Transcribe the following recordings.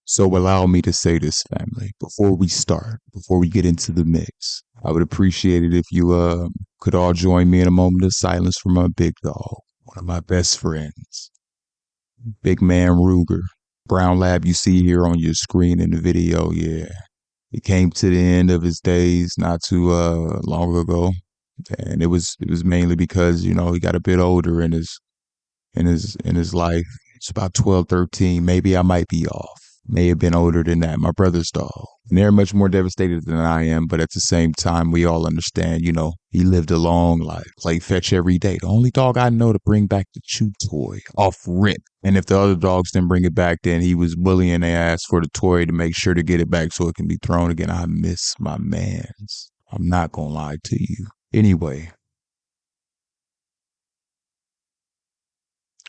So allow me to say this, family, before we start, before we get into the mix. I would appreciate it if you could all join me in a moment of silence for my big dog, one of my best friends, big man Ruger. Brown Lab you see here on your screen in the video, yeah. He came to the end of his days not too long ago. And it was mainly because, he got a bit older in his life. It's about 12, 13. Maybe I might be off. May have been older than that. My brother's dog. And they're much more devastated than I am, but at the same time, we all understand, he lived a long life, played fetch every day. The only dog I know to bring back the chew toy off rip. And if the other dogs didn't bring it back, then he was bullying their ass for the toy to make sure to get it back so it can be thrown again. I miss my mans. I'm not gonna lie to you. Anyway,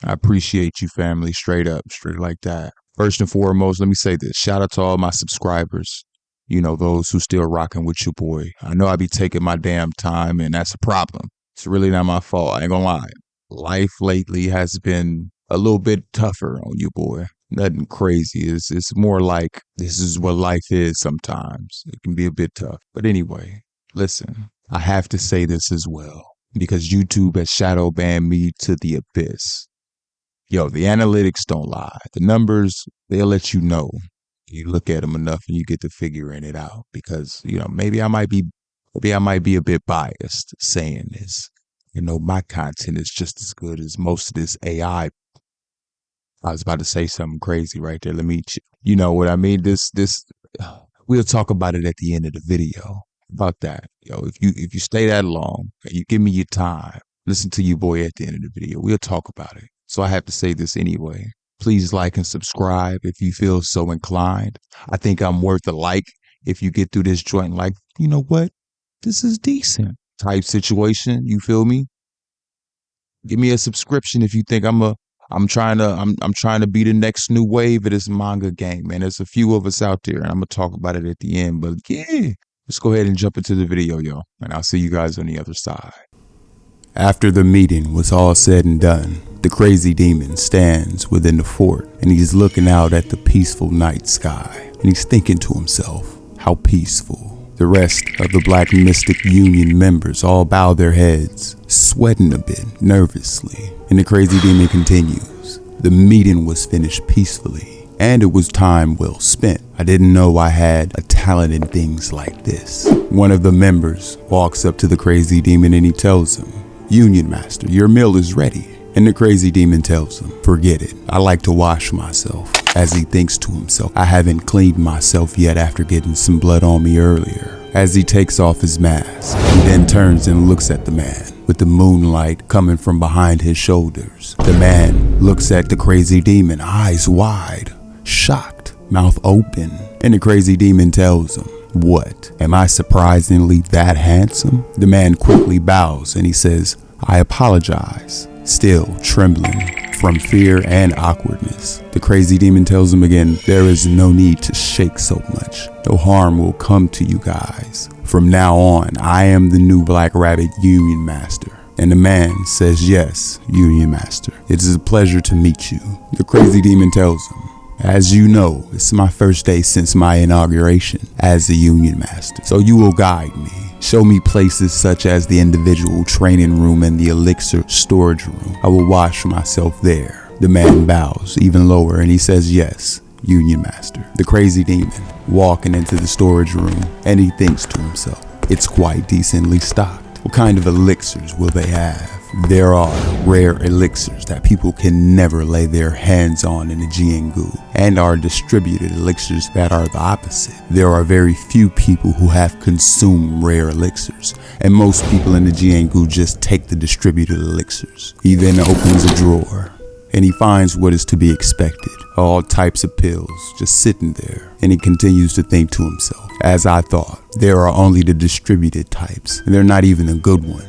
I appreciate you, family, straight like that. First and foremost, let me say this. Shout out to all my subscribers, those who still rocking with your boy. I know I be taking my damn time, and that's a problem. It's really not my fault. I ain't gonna lie. Life lately has been a little bit tougher on you, boy. Nothing crazy. It's more like this is what life is sometimes. It can be a bit tough. But anyway, listen, I have to say this as well, because YouTube has shadow banned me to the abyss. Yo, the analytics don't lie. The numbers, they'll let you know. You look at them enough and you get to figuring it out, because, maybe I might be a bit biased saying this. My content is just as good as most of this AI. I was about to say something crazy right there. Let me, you know what I mean? We'll talk about it at the end of the video about that. Yo, if you stay that long and you give me your time, listen to your boy at the end of the video. We'll talk about it. So I have to say this anyway. Please like and subscribe if you feel so inclined. I think I'm worth a like if you get through this joint like, you know what? This is decent type situation. You feel me? Give me a subscription if you think I'm trying to be the next new wave of this manga game, man. There's a few of us out there, and I'm gonna talk about it at the end. But yeah, let's go ahead and jump into the video, yo. And I'll see you guys on the other side. After the meeting was all said and done, the crazy demon stands within the fort, and he's looking out at the peaceful night sky, and he's thinking to himself, how peaceful. The rest of the Black Mystic Union members all bow their heads, sweating a bit nervously, and the crazy demon continues. The meeting was finished peacefully, and it was time well spent. I didn't know I had a talent in things like this. One of the members walks up to the crazy demon and he tells him, Union Master, your meal is ready. And the crazy demon tells him, forget it, I like to wash myself. As he thinks to himself, I haven't cleaned myself yet after getting some blood on me earlier. As he takes off his mask, he then turns and looks at the man, with the moonlight coming from behind his shoulders. The man looks at the crazy demon, eyes wide, shocked, mouth open. And the crazy demon tells him, what, am I surprisingly that handsome? The man quickly bows and he says, I apologize, still trembling from fear and awkwardness. The crazy demon tells him again, there is no need to shake so much. No harm will come to you guys. From now on, I am the new Black Rabbit Union Master. And the man says, yes, Union Master. It is a pleasure to meet you. The crazy demon tells him, as you know, it's my first day since my inauguration as the Union Master. So you will guide me. Show me places such as the individual training room and the elixir storage room. I will wash myself there. The man bows even lower and he says, yes, Union Master. The crazy demon walking into the storage room, and he thinks to himself, it's quite decently stocked. What kind of elixirs will they have? There are rare elixirs that people can never lay their hands on in the Jiangu, and are distributed elixirs that are the opposite. There are very few people who have consumed rare elixirs, and most people in the Jiangu just take the distributed elixirs. He then opens a drawer, and he finds what is to be expected, all types of pills just sitting there, and he continues to think to himself, as I thought, there are only the distributed types, and they're not even the good ones.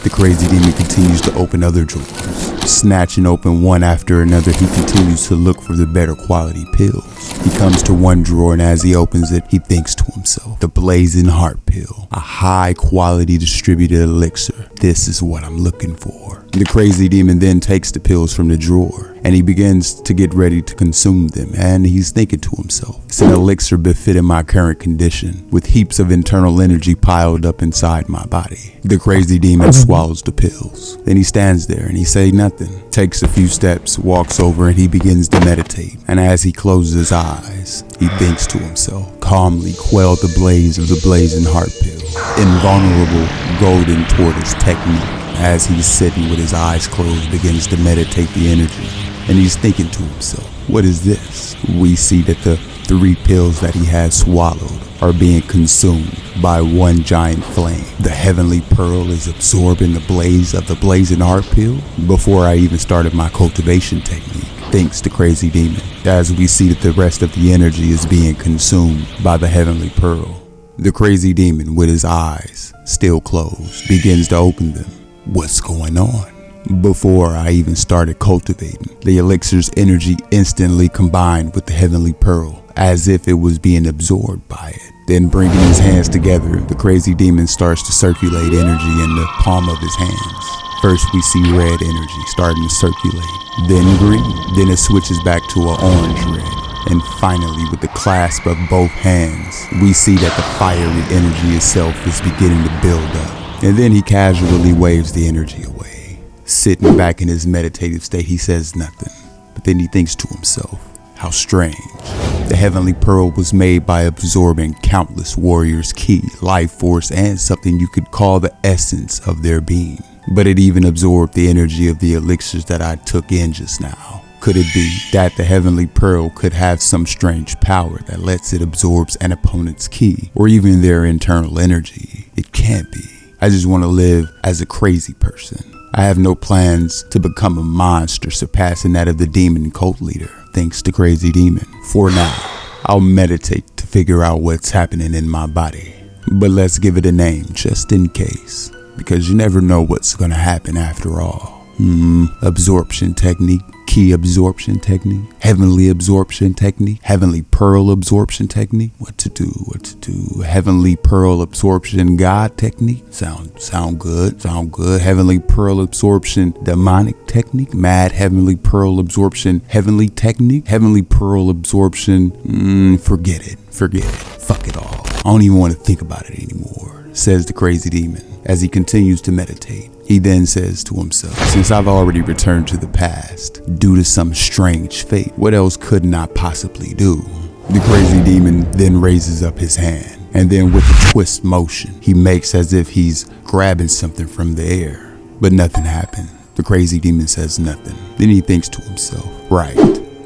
The crazy demon continues to open other drawers. Snatching open one after another, he continues to look for the better quality pills. He comes to one drawer, and as he opens it, he thinks to himself, the Blazing Heart pill, a high quality distributed elixir. This is what I'm looking for. The crazy demon then takes the pills from the drawer, and he begins to get ready to consume them, and he's thinking to himself, it's an elixir befitting my current condition, with heaps of internal energy piled up inside my body. The crazy demon swallows the pills. Then he stands there and he says nothing, takes a few steps, walks over, and he begins to meditate. And as he closes his eyes, he thinks to himself, calmly quell the blaze of the blazing heart pill, invulnerable golden tortoise technique. As he's sitting with his eyes closed, begins to meditate the energy, and he's thinking to himself, what is this? We see that the 3 pills that he has swallowed are being consumed by one giant flame. The heavenly pearl is absorbing the blaze of the blazing heart pill before I even started my cultivation technique, thinks the crazy demon, as we see that the rest of the energy is being consumed by the heavenly pearl. The crazy demon, with his eyes still closed, begins to open them. What's going on? Before I even started cultivating, the elixir's energy instantly combined with the heavenly pearl, as if it was being absorbed by it. Then bringing his hands together, the crazy demon starts to circulate energy in the palm of his hands. First we see red energy starting to circulate, then green, then it switches back to an orange red. And finally, with the clasp of both hands, we see that the fiery energy itself is beginning to build up. And then he casually waves the energy away. Sitting back in his meditative state, he says nothing. But then he thinks to himself, how strange. The heavenly pearl was made by absorbing countless warriors' ki, life force, and something you could call the essence of their being. But it even absorbed the energy of the elixirs that I took in just now. Could it be that the heavenly pearl could have some strange power that lets it absorb an opponent's ki, or even their internal energy? It can't be. I just want to live as a crazy person. I have no plans to become a monster surpassing that of the demon cult leader, thinks the crazy demon. For now, I'll meditate to figure out what's happening in my body. But let's give it a name just in case, because you never know what's going to happen after all. Absorption technique, ki absorption technique, heavenly absorption technique, heavenly pearl absorption technique. What to do? Heavenly pearl absorption God technique. Sound good. Heavenly pearl absorption demonic technique. Mad heavenly pearl absorption heavenly technique. Heavenly pearl absorption. Forget it. Fuck it all. I don't even want to think about it anymore, says the crazy demon as he continues to meditate. He then says to himself, since I've already returned to the past due to some strange fate, what else couldn't I possibly do? The crazy demon then raises up his hand, and then with a twist motion, he makes as if he's grabbing something from the air. But nothing happened. The crazy demon says nothing. Then he thinks to himself, right,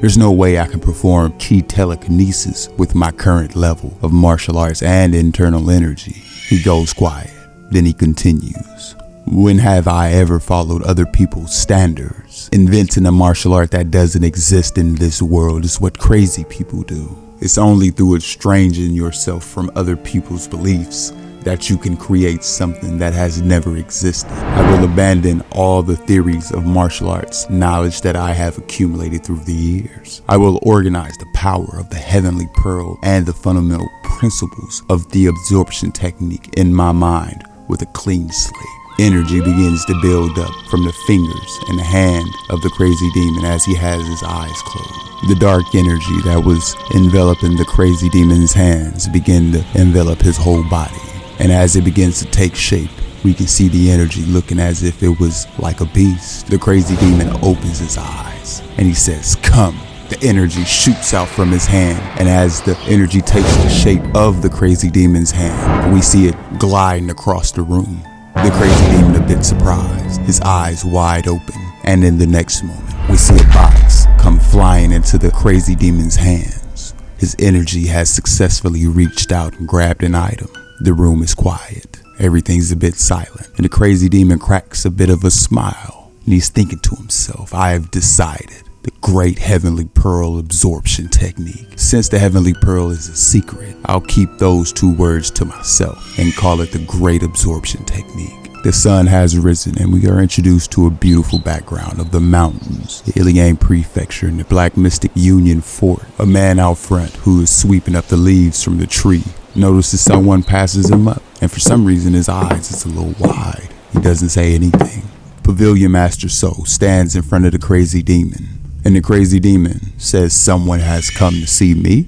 there's no way I can perform ki telekinesis with my current level of martial arts and internal energy. He goes quiet. Then he continues. When have I ever followed other people's standards? Inventing a martial art that doesn't exist in this world is what crazy people do. It's only through estranging yourself from other people's beliefs that you can create something that has never existed. I will abandon all the theories of martial arts knowledge that I have accumulated through the years. I will organize the power of the heavenly pearl and the fundamental principles of the absorption technique in my mind with a clean slate. Energy begins to build up from the fingers and the hand of the crazy demon as he has his eyes closed. The dark energy that was enveloping the crazy demon's hands begin to envelop his whole body. And as it begins to take shape, we can see the energy looking as if it was like a beast. The crazy demon opens his eyes and he says, come. The energy shoots out from his hand, and as the energy takes the shape of the crazy demon's hand, we see it gliding across the room. The crazy demon a bit surprised, his eyes wide open, and in the next moment, we see a box come flying into the crazy demon's hands. His energy has successfully reached out and grabbed an item. The room is quiet, everything's a bit silent, and the crazy demon cracks a bit of a smile, and he's thinking to himself, I have decided. The great heavenly pearl absorption technique. Since the heavenly pearl is a secret, I'll keep those 2 words to myself and call it the great absorption technique. The sun has risen and we are introduced to a beautiful background of the mountains, the Ilian Prefecture and the Black Mystic Union Fort. A man out front who is sweeping up the leaves from the tree notices someone passes him up, and for some reason his eyes is a little wide. He doesn't say anything. Pavilion Master So stands in front of the crazy demon And the crazy demon says, someone has come to see me?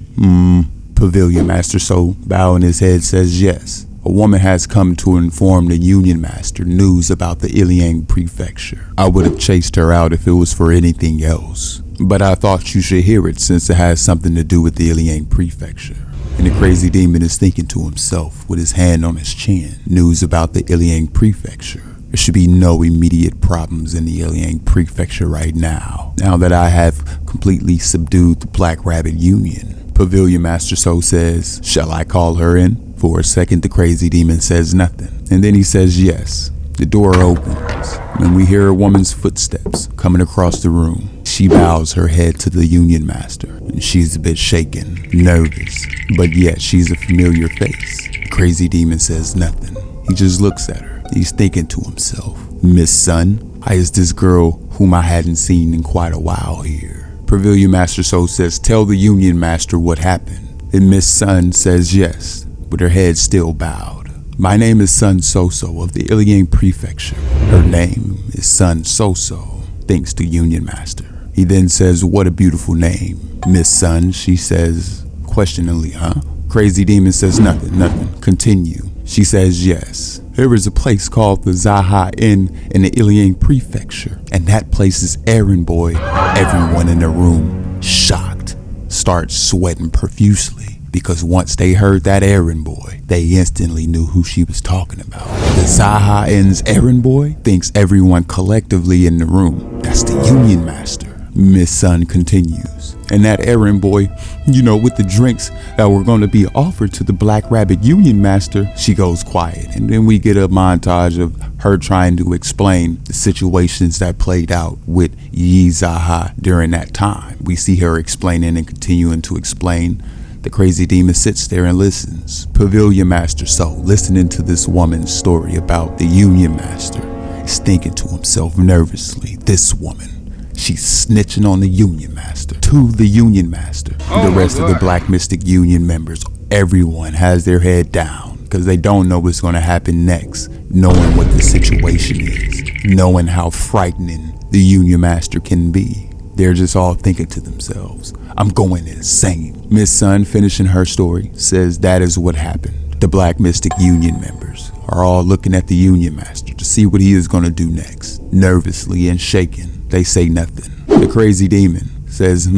Pavilion Master So, bowing his head, says yes. A woman has come to inform the Union Master news about the Iliang Prefecture. I would have chased her out if it was for anything else, but I thought you should hear it since it has something to do with the Iliang Prefecture. And the crazy demon is thinking to himself with his hand on his chin. News about the Iliang Prefecture. There should be no immediate problems in the Iliang Prefecture right now. Now that I have completely subdued the Black Rabbit Union. Pavilion Master So says, shall I call her in? For a second, the crazy demon says nothing. And then he says yes. The door opens, and we hear a woman's footsteps coming across the room. She bows her head to the Union Master, and she's a bit shaken, nervous, but yet she's a familiar face. The crazy demon says nothing. He just looks at her. He's thinking to himself, Miss Sun, I is this girl whom I hadn't seen in quite a while here. Pavilion Master So says, tell the Union Master what happened. And Miss Sun says yes, with her head still bowed. My name is Sun Soso of the Iliang Prefecture. Her name is Sun Soso, thanks to Union Master. He then says, what a beautiful name. Miss Sun, she says, questioningly, huh? Crazy demon says nothing. Continue. She says yes. There is a place called the Zaha Inn in the Iliang Prefecture, and that place is Errand boy. Everyone in the room, shocked, starts sweating profusely. Because once they heard that errand boy, they instantly knew who she was talking about. The Zaha Inn's errand boy thinks everyone collectively in the room. That's the Union Master. Miss Sun continues. And that errand boy, with the drinks that were going to be offered to the Black Rabbit Union Master, she goes quiet. And then we get a montage of her trying to explain the situations that played out with Yi Zaha during that time. We see her explaining and continuing to explain. The crazy demon sits there and listens. Pavilion Master So, listening to this woman's story about the Union Master, is thinking to himself nervously, this woman, she's snitching on the Union Master, to the Union Master. The rest of the Black Mystic Union members, everyone has their head down because they don't know what's going to happen next, knowing what the situation is, knowing how frightening the Union Master can be. They're just all thinking to themselves, I'm going insane. Miss Sun, finishing her story, says that is what happened. The Black Mystic Union members are all looking at the Union Master to see what he is going to do next. Nervously and shaken, they say nothing. The crazy demon says,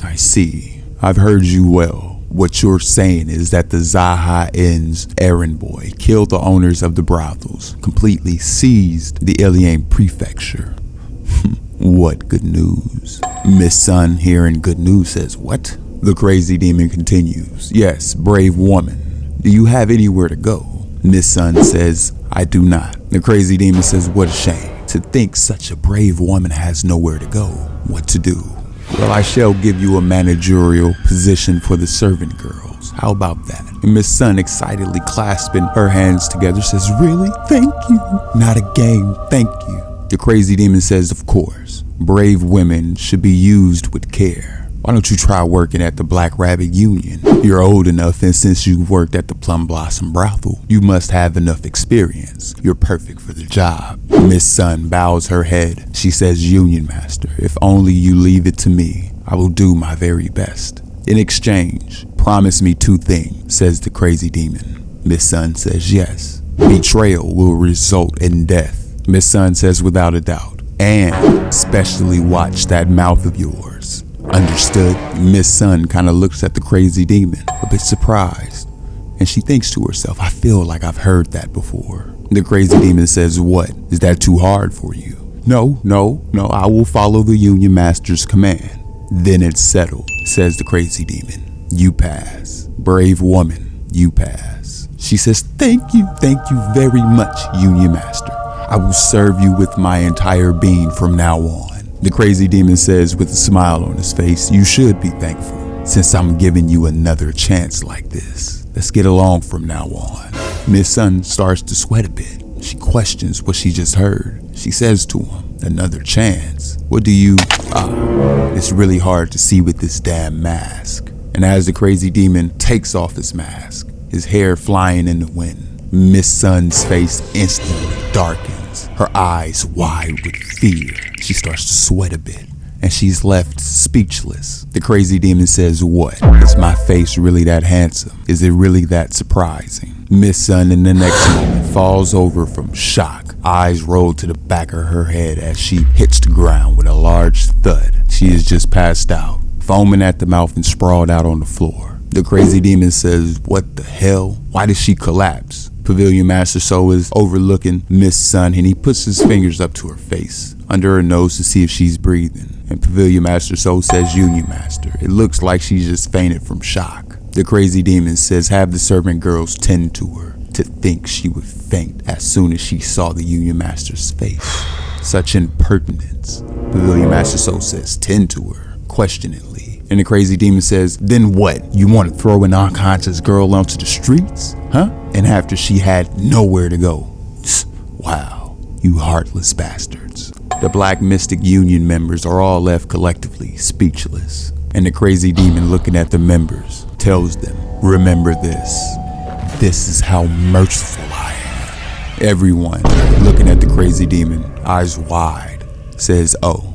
I see. I've heard you well. What you're saying is that the Zaha Inn's errand boy killed the owners of the brothels, completely seized the Iliang Prefecture. What good news. Miss Sun, hearing good news, says, what? The crazy demon continues. Yes, brave woman. Do you have anywhere to go? Miss Sun says, I do not. The crazy demon says, what a shame. To think such a brave woman has nowhere to go. What to do? Well, I shall give you a managerial position for the servant girls. How about that? And Miss Sun, excitedly clasping her hands together, says, really? Thank you. Not a game. Thank you. The crazy demon says, of course, brave women should be used with care. Why don't you try working at the Black Rabbit Union? You're old enough, and since you've worked at the Plum Blossom Brothel, you must have enough experience. You're perfect for the job. Miss Sun bows her head. She says, Union Master, if only you leave it to me, I will do my very best. In exchange, promise me 2 things, says the crazy demon. Miss Sun says yes. Betrayal will result in death. Miss Sun says without a doubt. And especially watch that mouth of yours. Understood? Miss Sun kind of looks at the crazy demon, a bit surprised. And she thinks to herself, I feel like I've heard that before. The crazy demon says, what? Is that too hard for you? No, I will follow the Union Master's command. Then it's settled, says the crazy demon. You pass. Brave woman, you pass. She says, thank you very much, Union Master. I will serve you with my entire being from now on. The crazy demon says with a smile on his face, you should be thankful, since I'm giving you another chance like this. Let's get along from now on. Miss Sun starts to sweat a bit. She questions what she just heard. She says to him, another chance? What do you... it's really hard to see with this damn mask. And as the crazy demon takes off his mask, his hair flying in the wind, Miss Sun's face instantly darkens. Her eyes wide with fear. She starts to sweat a bit and she's left speechless. The crazy demon says, what? Is my face really that handsome? Is it really that surprising? Miss Sun in the next moment falls over from shock. Eyes roll to the back of her head as she hits the ground with a large thud. She is just passed out, foaming at the mouth and sprawled out on the floor. The crazy demon says, what the hell? Why did she collapse? Pavilion Master So is overlooking Miss Sun, and he puts his fingers up to her face, under her nose, to see if she's breathing. And Pavilion Master So says, Union Master, it looks like she just fainted from shock. The crazy demon says, have the servant girls tend to her. To think she would faint as soon as she saw the Union Master's face. Such impertinence. Pavilion Master So says, tend to her, questioningly. And the crazy demon says, then what? You want to throw an unconscious girl onto the streets? Huh? And after she had nowhere to go. Wow, you heartless bastards. The Black Mystic Union members are all left collectively speechless. And the crazy demon, looking at the members, tells them, remember this. This is how merciful I am. Everyone, looking at the crazy demon, eyes wide, says, oh,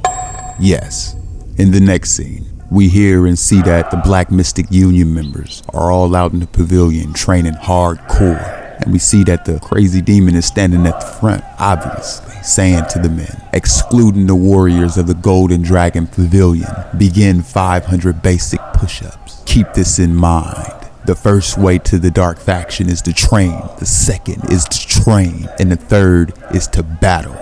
yes. In the next scene, we hear and see that the Black Mystic Union members are all out in the pavilion training hardcore. And we see that the crazy demon is standing at the front, obviously, saying to the men, excluding the warriors of the Golden Dragon Pavilion, begin 500 basic push-ups. Keep this in mind. The first way to the dark faction is to train, the second is to train, and the third is to battle.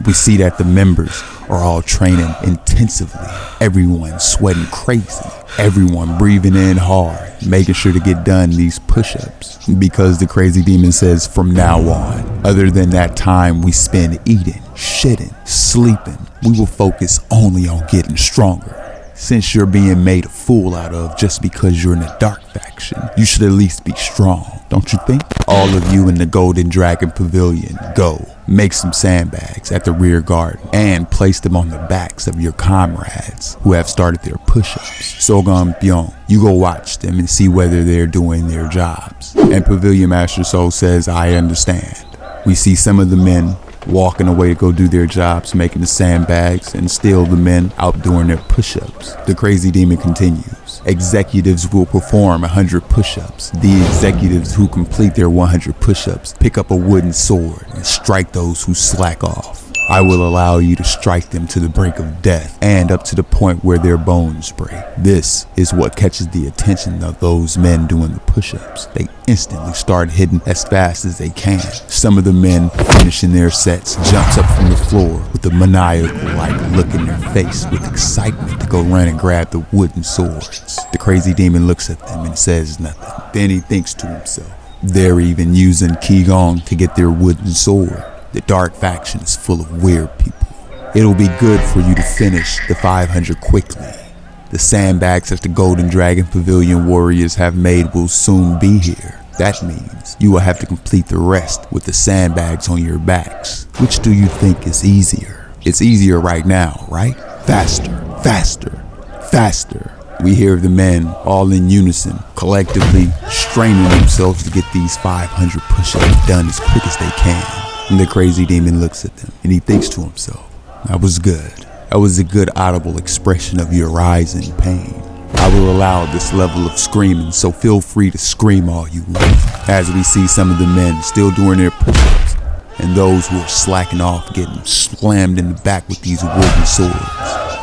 We see that the members are all training intensively, everyone sweating crazy, everyone breathing in hard, making sure to get done these push-ups. Because the crazy demon says from now on, other than that time we spend eating, shitting, sleeping, we will focus only on getting stronger. Since you're being made a fool out of just because you're in the dark faction, you should at least be strong, don't you think? All of you in the Golden Dragon Pavilion, go. Make some sandbags at the rear guard and place them on the backs of your comrades who have started their push-ups. Sogam Byung, you go watch them and see whether they're doing their jobs. And Pavilion Master So says, I understand. We see some of the men walking away to go do their jobs, making the sandbags, and still the men out doing their push-ups. The crazy demon continues. Executives will perform 100 push-ups. The executives who complete their 100 push-ups pick up a wooden sword and strike those who slack off. I will allow you to strike them to the brink of death and up to the point where their bones break. This is what catches the attention of those men doing the push-ups. They instantly start hitting as fast as they can. Some of the men finishing their sets jumps up from the floor with a maniacal-like look in their face with excitement to go run and grab the wooden swords. The crazy demon looks at them and says nothing. Then he thinks to himself, they're even using Qigong to get their wooden sword. The dark faction is full of weird people. It'll be good for you to finish the 500 quickly. The sandbags that the Golden Dragon Pavilion warriors have made will soon be here. That means you will have to complete the rest with the sandbags on your backs. Which do you think is easier? It's easier right now, right? Faster, faster, faster. We hear the men all in unison, collectively straining themselves to get these 500 push-ups done as quick as they can. And the crazy demon looks at them and he thinks to himself, that was good. That was a good audible expression of your rising pain. I will allow this level of screaming, so feel free to scream all you want. As we see some of the men still doing their push-ups and those who are slacking off getting slammed in the back with these wooden swords.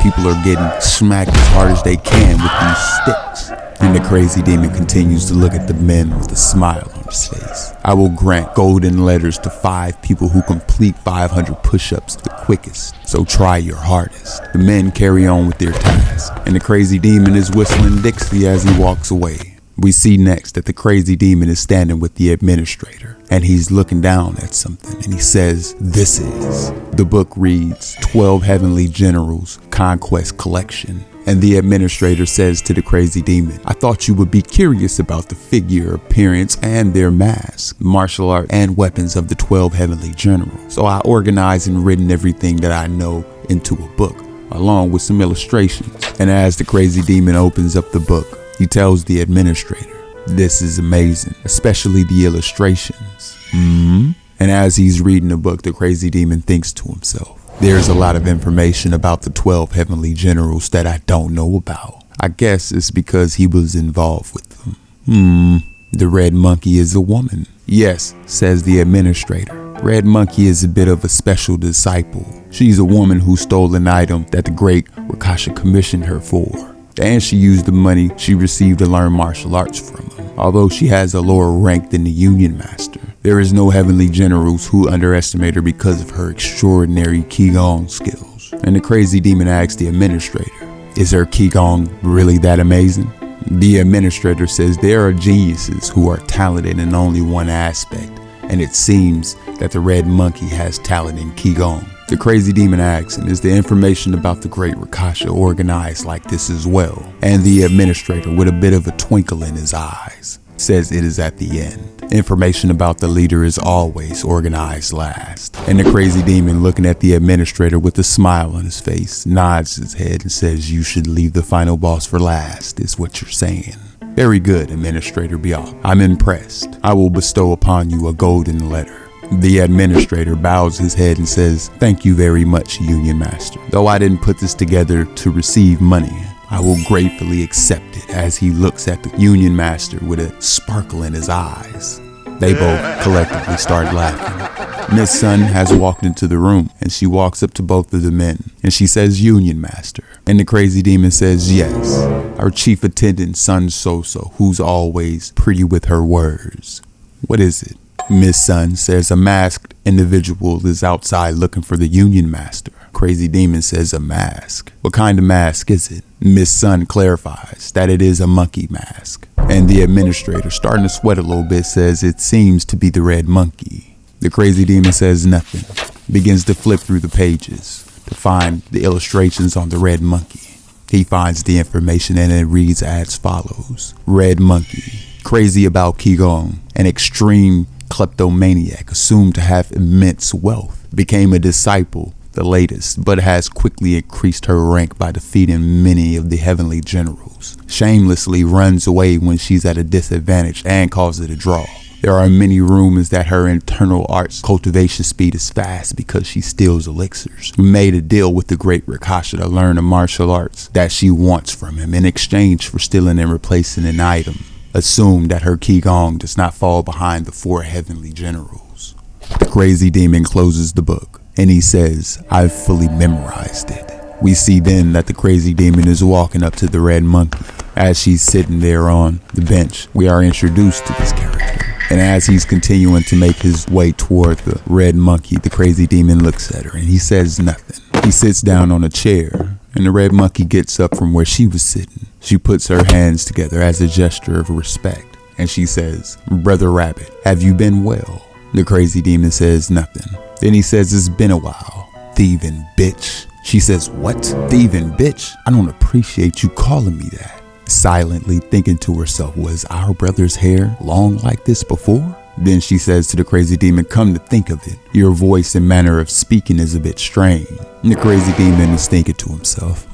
People are getting smacked as hard as they can with these sticks. And the crazy demon continues to look at the men with a smile on his face. I will grant golden letters to 5 people who complete 500 push-ups the quickest, so try your hardest. The men carry on with their task, and the crazy demon is whistling Dixie as he walks away. We see next that the crazy demon is standing with the administrator, and he's looking down at something, and he says, this is. The book reads, 12 Heavenly Generals Conquest Collection. And the administrator says to the crazy demon, I thought you would be curious about the figure, appearance, and their mask, martial art, and weapons of the 12 Heavenly Generals. So I organized and written everything that I know into a book, along with some illustrations. And as the crazy demon opens up the book, he tells the administrator, this is amazing, especially the illustrations. And as he's reading the book, the crazy demon thinks to himself, There's a lot of information about the 12 heavenly generals that I don't know about. I guess it's because he was involved with them. The red monkey is a woman. Yes, says the administrator. Red monkey is a bit of a special disciple. She's a woman who stole an item that the great Rakasha commissioned her for. And she used the money she received to learn martial arts from him. Although she has a lower rank than the Union Master, there is no heavenly generals who underestimate her because of her extraordinary Qigong skills. And the crazy demon asks the administrator, is her Qigong really that amazing? The administrator says there are geniuses who are talented in only one aspect, and it seems that the red monkey has talent in Qigong. The crazy demon asks him, is the information about the great Rakasha organized like this as well? And the administrator, with a bit of a twinkle in his eyes, says it is at the end. Information about the leader is always organized last. And the crazy demon, looking at the administrator with a smile on his face, nods his head and says, you should leave the final boss for last, is what you're saying. Very good, Administrator Biak. I'm impressed. I will bestow upon you a golden letter. The administrator bows his head and says, thank you very much, Union Master. Though I didn't put this together to receive money, I will gratefully accept it, as he looks at the Union Master with a sparkle in his eyes. They both collectively start laughing. Miss Sun has walked into the room, and she walks up to both of the men, and she says, Union Master. And the crazy demon says, yes, our chief attendant, Sun Soso, who's always pretty with her words. What is it? Miss Sun says a masked individual is outside looking for the Union Master. Crazy demon says a mask. What kind of mask is it? Miss Sun clarifies that it is a monkey mask. And the administrator, starting to sweat a little bit, says it seems to be the red monkey. The crazy demon says nothing, begins to flip through the pages to find the illustrations on the red monkey. He finds the information and it reads as follows. Red monkey, crazy about Qigong, an extreme kleptomaniac assumed to have immense wealth, became a disciple, the latest, but has quickly increased her rank by defeating many of the heavenly generals. Shamelessly runs away when she's at a disadvantage and causes a draw. There are many rumors that her internal arts cultivation speed is fast because she steals elixirs. Made a deal with the great Rakasha to learn the martial arts that she wants from him in exchange for stealing and replacing an item. Assume that her Qigong does not fall behind the 4 heavenly generals. The crazy demon closes the book and he says, I've fully memorized it. We see then that the crazy demon is walking up to the red monkey. As she's sitting there on the bench, we are introduced to this character. And as he's continuing to make his way toward the red monkey, the crazy demon looks at her and he says nothing. He sits down on a chair and the red monkey gets up from where she was sitting. She puts her hands together as a gesture of respect and she says, Brother Rabbit, have you been well? The crazy demon says nothing. Then he says, it's been a while. Thieving bitch. She says, what? Thieving bitch? I don't appreciate you calling me that. Silently thinking to herself, was our brother's hair long like this before? Then she says to the crazy demon, come to think of it, your voice and manner of speaking is a bit strange. And the crazy demon is thinking to himself,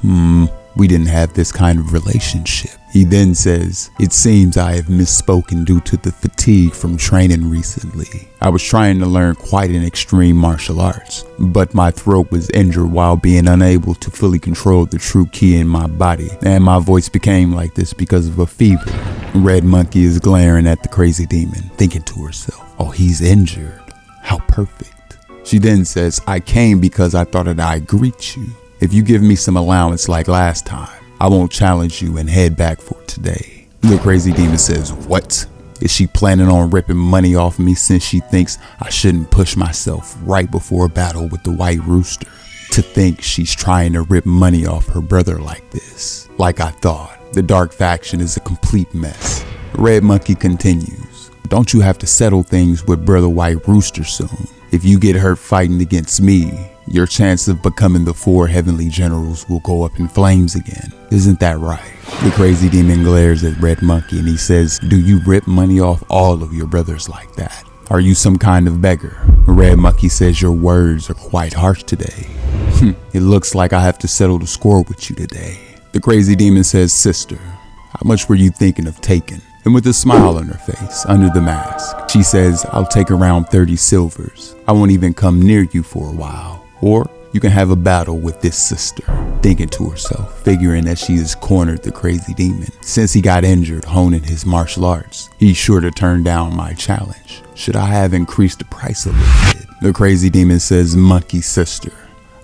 we didn't have this kind of relationship. He then says, it seems I have misspoken due to the fatigue from training recently. I was trying to learn quite an extreme martial arts, but my throat was injured while being unable to fully control the true ki in my body, and my voice became like this because of a fever. Red monkey is glaring at the crazy demon, thinking to herself, oh, he's injured. How perfect. She then says, I came because I thought that I'd greet you. If you give me some allowance like last time, I won't challenge you and head back for today. The crazy demon says, what? Is she planning on ripping money off me since she thinks I shouldn't push myself right before a battle with the white rooster? To think she's trying to rip money off her brother like this. Like I thought, the dark faction is a complete mess. Red monkey continues, don't you have to settle things with brother white rooster soon? If you get hurt fighting against me, your chance of becoming the 4 heavenly generals will go up in flames again. Isn't that right? The crazy demon glares at Red Monkey and he says, do you rip money off all of your brothers like that? Are you some kind of beggar? Red Monkey says, your words are quite harsh today. It looks like I have to settle the score with you today. The crazy demon says, sister, how much were you thinking of taking? And with a smile on her face, under the mask, she says, I'll take around 30 silvers. I won't even come near you for a while. Or you can have a battle with this sister. Thinking to herself, figuring that she has cornered the crazy demon. Since he got injured honing his martial arts, he's sure to turn down my challenge. Should I have increased the price a little bit? The crazy demon says, monkey sister,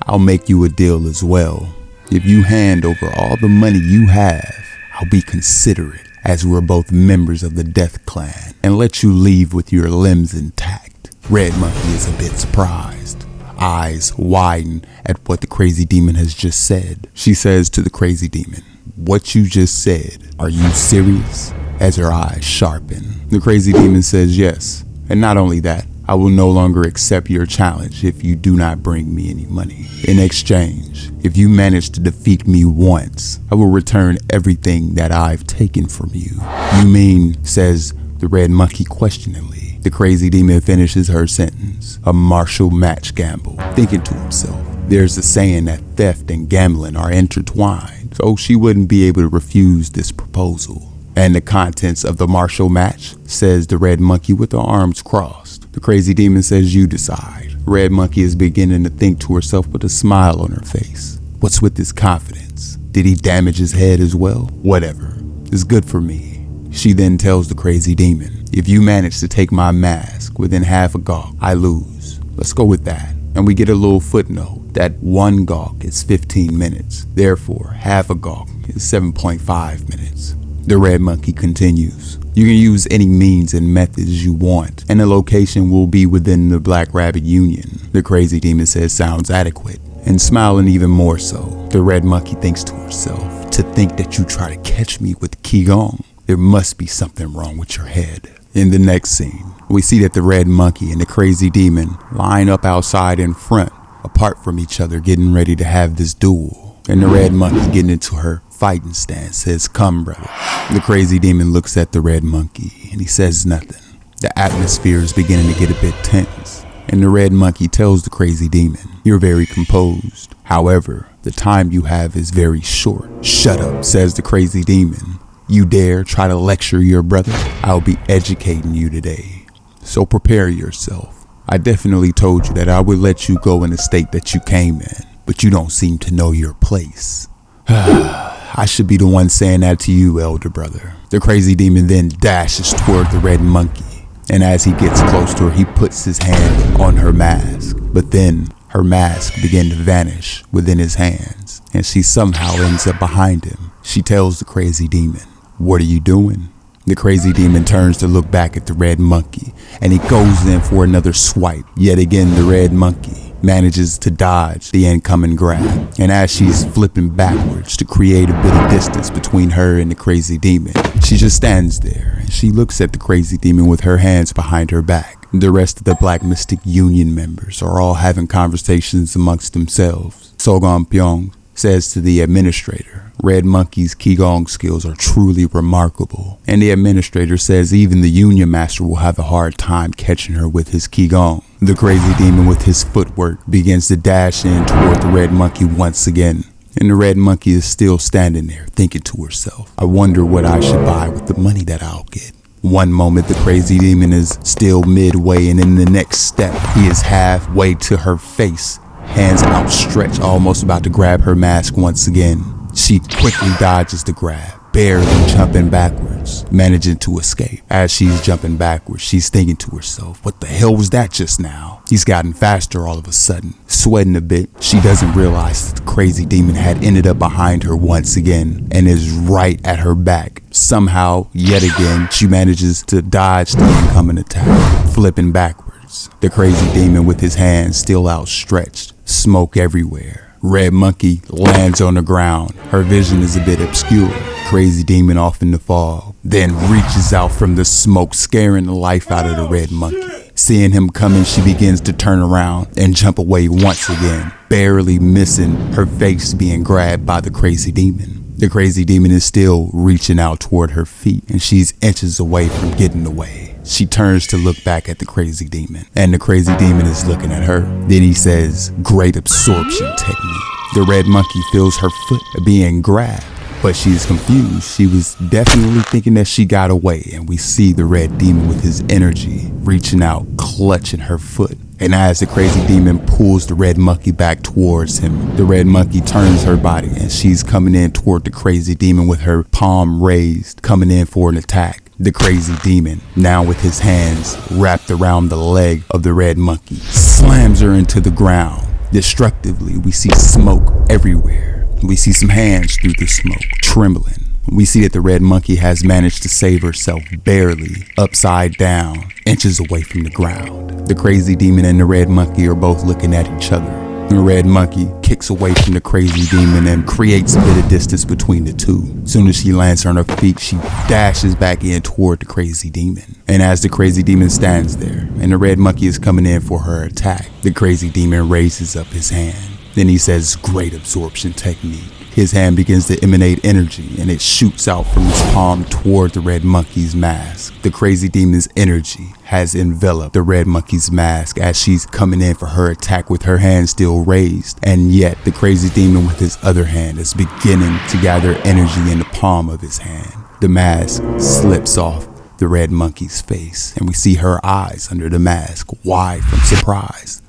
I'll make you a deal as well. If you hand over all the money you have, I'll be considerate, as we're both members of the Death Clan, and let you leave with your limbs intact. Red Monkey is a bit surprised. Eyes widen at what the crazy demon has just said. She says to the crazy demon, what you just said, are you serious? As her eyes sharpen. The crazy demon says yes, and not only that, I will no longer accept your challenge if you do not bring me any money. In exchange, if you manage to defeat me once, I will return everything that I've taken from you. You mean, says the red monkey questioningly. The crazy demon finishes her sentence. A martial match gamble. Thinking to himself, there's a saying that theft and gambling are intertwined, so she wouldn't be able to refuse this proposal. And the contents of the martial match, says the red monkey with her arms crossed. The crazy demon says, you decide. Red monkey is beginning to think to herself with a smile on her face. What's with this confidence? Did he damage his head as well? Whatever. It's good for me. She then tells the crazy demon, if you manage to take my mask within half a gawk, I lose. Let's go with that. And we get a little footnote that one gawk is 15 minutes. Therefore, half a gawk is 7.5 minutes. The red monkey continues. You can use any means and methods you want, and the location will be within the Black Rabbit Union. The crazy demon says sounds adequate, and smiling even more so. The red monkey thinks to herself, to think that you try to catch me with Qigong, there must be something wrong with your head. In the next scene, we see that the red monkey and the crazy demon line up outside in front, apart from each other, getting ready to have this duel. And the red monkey getting into her fighting stance says, come brother. The crazy demon looks at the red monkey and he says nothing. The atmosphere is beginning to get a bit tense, and the red monkey tells the crazy demon, you're very composed. However, the time you have is very short. Shut up, says the crazy demon. You dare try to lecture your brother? I'll be educating you today. So prepare yourself. I definitely told you that I would let you go in the state that you came in, but you don't seem to know your place. I should be the one saying that to you, elder brother. The crazy demon then dashes toward the red monkey, and as he gets close to her, he puts his hand on her mask. But then her mask began to vanish within his hands, and she somehow ends up behind him. She tells the crazy demon, what are you doing? The crazy demon turns to look back at the red monkey, and he goes in for another swipe. Yet again, the red monkey manages to dodge the incoming grab, and as she's flipping backwards to create a bit of distance between her and the crazy demon, she just stands there and she looks at the crazy demon with her hands behind her back. The rest of the Black Mystic Union members are all having conversations amongst themselves. Sogon Pyong says to the administrator, Red Monkey's Qigong skills are truly remarkable, and the administrator says even the Union Master will have a hard time catching her with his Qigong. The crazy demon with his footwork begins to dash in toward the Red Monkey once again, and the Red Monkey is still standing there thinking to herself, I wonder what I should buy with the money that I'll get. One moment the crazy demon is still midway, and in the next step he is halfway to her face, hands outstretched, almost about to grab her mask once again. She quickly dodges the grab, barely jumping backwards, managing to escape. As she's jumping backwards, she's thinking to herself, what the hell was that just now? He's gotten faster all of a sudden. Sweating a bit, she doesn't realize that the crazy demon had ended up behind her once again and is right at her back. Somehow, yet again, she manages to dodge the incoming attack, flipping backwards. The crazy demon with his hands still outstretched, smoke everywhere. Red Monkey lands on the ground. Her vision is a bit obscure. Crazy demon off in the fog, then reaches out from the smoke, scaring the life out of the Red Monkey. Seeing him coming, she begins to turn around and jump away once again, barely missing her face being grabbed by the crazy demon. The crazy demon is still reaching out toward her feet, and she's inches away from getting away. She turns to look back at the crazy demon, and the crazy demon is looking at her. Then he says, great absorption technique. The Red Monkey feels her foot being grabbed, but she's confused. She was definitely thinking that she got away, and we see the red demon with his energy reaching out, clutching her foot. And as the crazy demon pulls the red monkey back towards him, the red monkey turns her body and she's coming in toward the crazy demon with her palm raised, coming in for an attack. The crazy demon, now with his hands wrapped around the leg of the red monkey, slams her into the ground. Destructively, we see smoke everywhere. We see some hands through the smoke, trembling. We see that the red monkey has managed to save herself barely, upside down, inches away from the ground. The crazy demon and the red monkey are both looking at each other. The red monkey kicks away from the crazy demon and creates a bit of distance between the two. As soon as she lands on her feet, she dashes back in toward the crazy demon. And as the crazy demon stands there and the red monkey is coming in for her attack, the crazy demon raises up his hand. Then he says, "Great absorption technique." His hand begins to emanate energy and it shoots out from his palm toward the red monkey's mask. The crazy demon's energy has enveloped the red monkey's mask as she's coming in for her attack with her hand still raised. And yet the crazy demon with his other hand is beginning to gather energy in the palm of his hand. The mask slips off the red monkey's face and we see her eyes under the mask wide from surprise.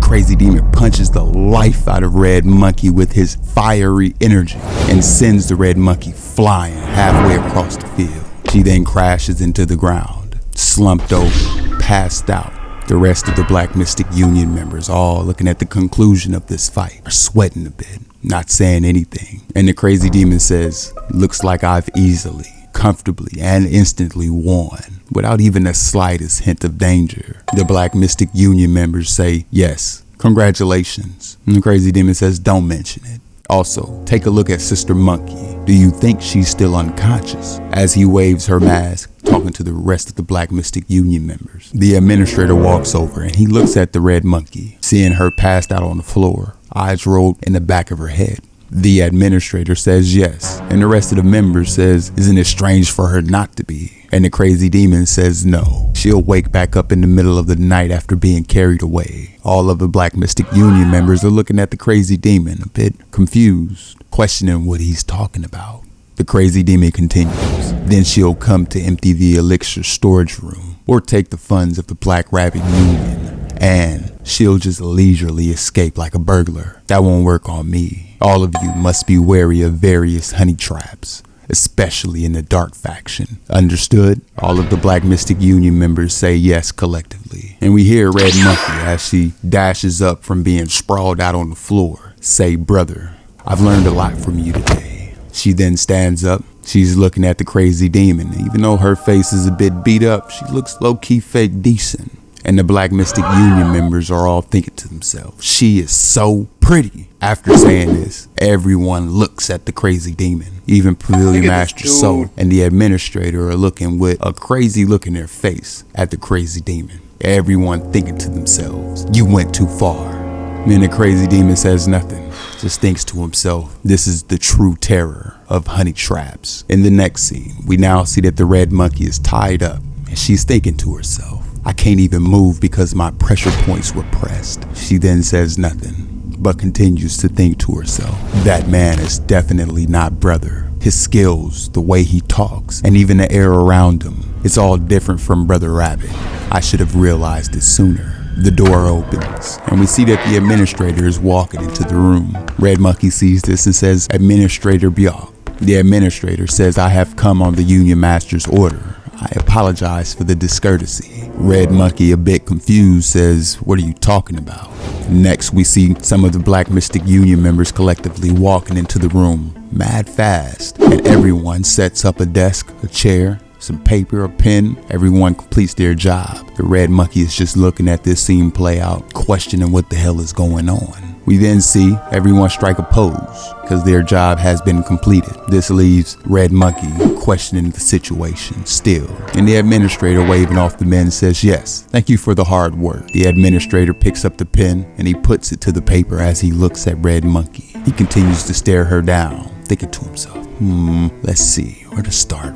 Crazy demon punches the life out of red monkey with his fiery energy and sends the red monkey flying halfway across the field. She then crashes into the ground, slumped over, passed out. The rest of the Black Mystic Union members, all looking at the conclusion of this fight, are sweating a bit, not saying anything. And the crazy demon says, "Looks like I've easily, comfortably, and instantly won, without even the slightest hint of danger." The Black Mystic Union members say, "Yes, congratulations." And the crazy demon says, "Don't mention it. Also, take a look at Sister Monkey. Do you think she's still unconscious?" As he waves her mask, talking to the rest of the Black Mystic Union members, the administrator walks over and he looks at the red monkey, seeing her passed out on the floor, eyes rolled in the back of her head. The administrator says yes, and the rest of the members says, "Isn't it strange for her not to be?" And the crazy demon says no. She'll wake back up in the middle of the night after being carried away. All of the Black Mystic Union members are looking at the crazy demon, a bit confused, questioning what he's talking about. The crazy demon continues. Then she'll come to empty the elixir storage room or take the funds of the Black Rabbit Union. And she'll just leisurely escape like a burglar. That won't work on me. All of you must be wary of various honey traps, especially in the dark faction. Understood? All of the Black Mystic Union members say yes collectively. And we hear Red Monkey as she dashes up from being sprawled out on the floor say, "Brother, I've learned a lot from you today." She then stands up. She's looking at the crazy demon. Even though her face is a bit beat up, she looks low-key fake decent. And the Black Mystic Union members are all thinking to themselves, "She is so pretty." After saying this, everyone looks at the crazy demon. Even Pavilion Master Soul and the administrator are looking with a crazy look in their face at the crazy demon. Everyone thinking to themselves, "You went too far." And the crazy demon says nothing, just thinks to himself, "This is the true terror of honey traps." In the next scene, we now see that the red monkey is tied up and she's thinking to herself, "I can't even move because my pressure points were pressed." She then says nothing, but continues to think to herself, "That man is definitely not brother. His skills, the way he talks, and even the air around him, it's all different from Brother Rabbit. I should have realized it sooner." The door opens, and we see that the administrator is walking into the room. Red Monkey sees this and says, "Administrator Bjork." The administrator says, "I have come on the Union Master's order. I apologize for the discourtesy." Red Monkey, a bit confused, says, "What are you talking about?" Next, we see some of the Black Mystic Union members collectively walking into the room, mad fast, and everyone sets up a desk, a chair, some paper, a pen. Everyone completes their job. The Red Monkey is just looking at this scene play out, questioning what the hell is going on. We then see everyone strike a pose because their job has been completed. This leaves Red Monkey questioning the situation still. And the administrator, waving off the men, says, "Yes, thank you for the hard work." The administrator picks up the pen and he puts it to the paper as he looks at Red Monkey. He continues to stare her down, thinking to himself, let's see, where to start?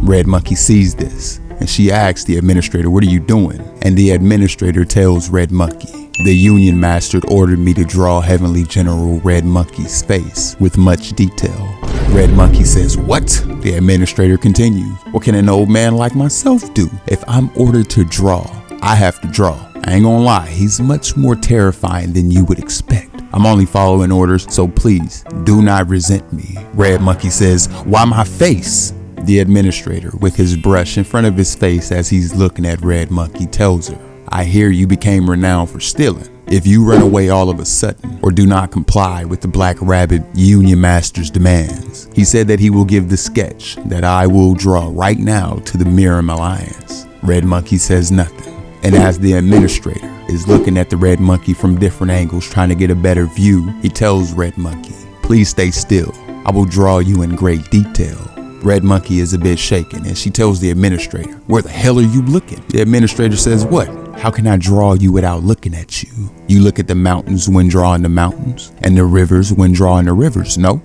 Red Monkey sees this and she asks the administrator, "What are you doing?" And the administrator tells Red Monkey, "The Union Master ordered me to draw Heavenly General Red Monkey's face with much detail." Red Monkey says, "What?" The administrator continues, "What can an old man like myself do? If I'm ordered to draw, I have to draw. I ain't gonna lie, he's much more terrifying than you would expect. I'm only following orders, so please do not resent me. Red Monkey says, why my face? The administrator, with his brush in front of his face as he's looking at Red Monkey, tells her, I hear you became renowned for stealing. If you run away all of a sudden or do not comply with the Black Rabbit Union Master's demands, he said that he will give the sketch that I will draw right now to the Miram Alliance. Red Monkey says nothing. And as the administrator is looking at the Red Monkey from different angles trying to get a better view, he tells Red Monkey, please stay still. I will draw you in great detail. Red Monkey is a bit shaken and she tells the administrator, where the hell are you looking? The administrator says, what? How can I draw you without looking at you? You look at the mountains when drawing the mountains and the rivers when drawing the rivers, no?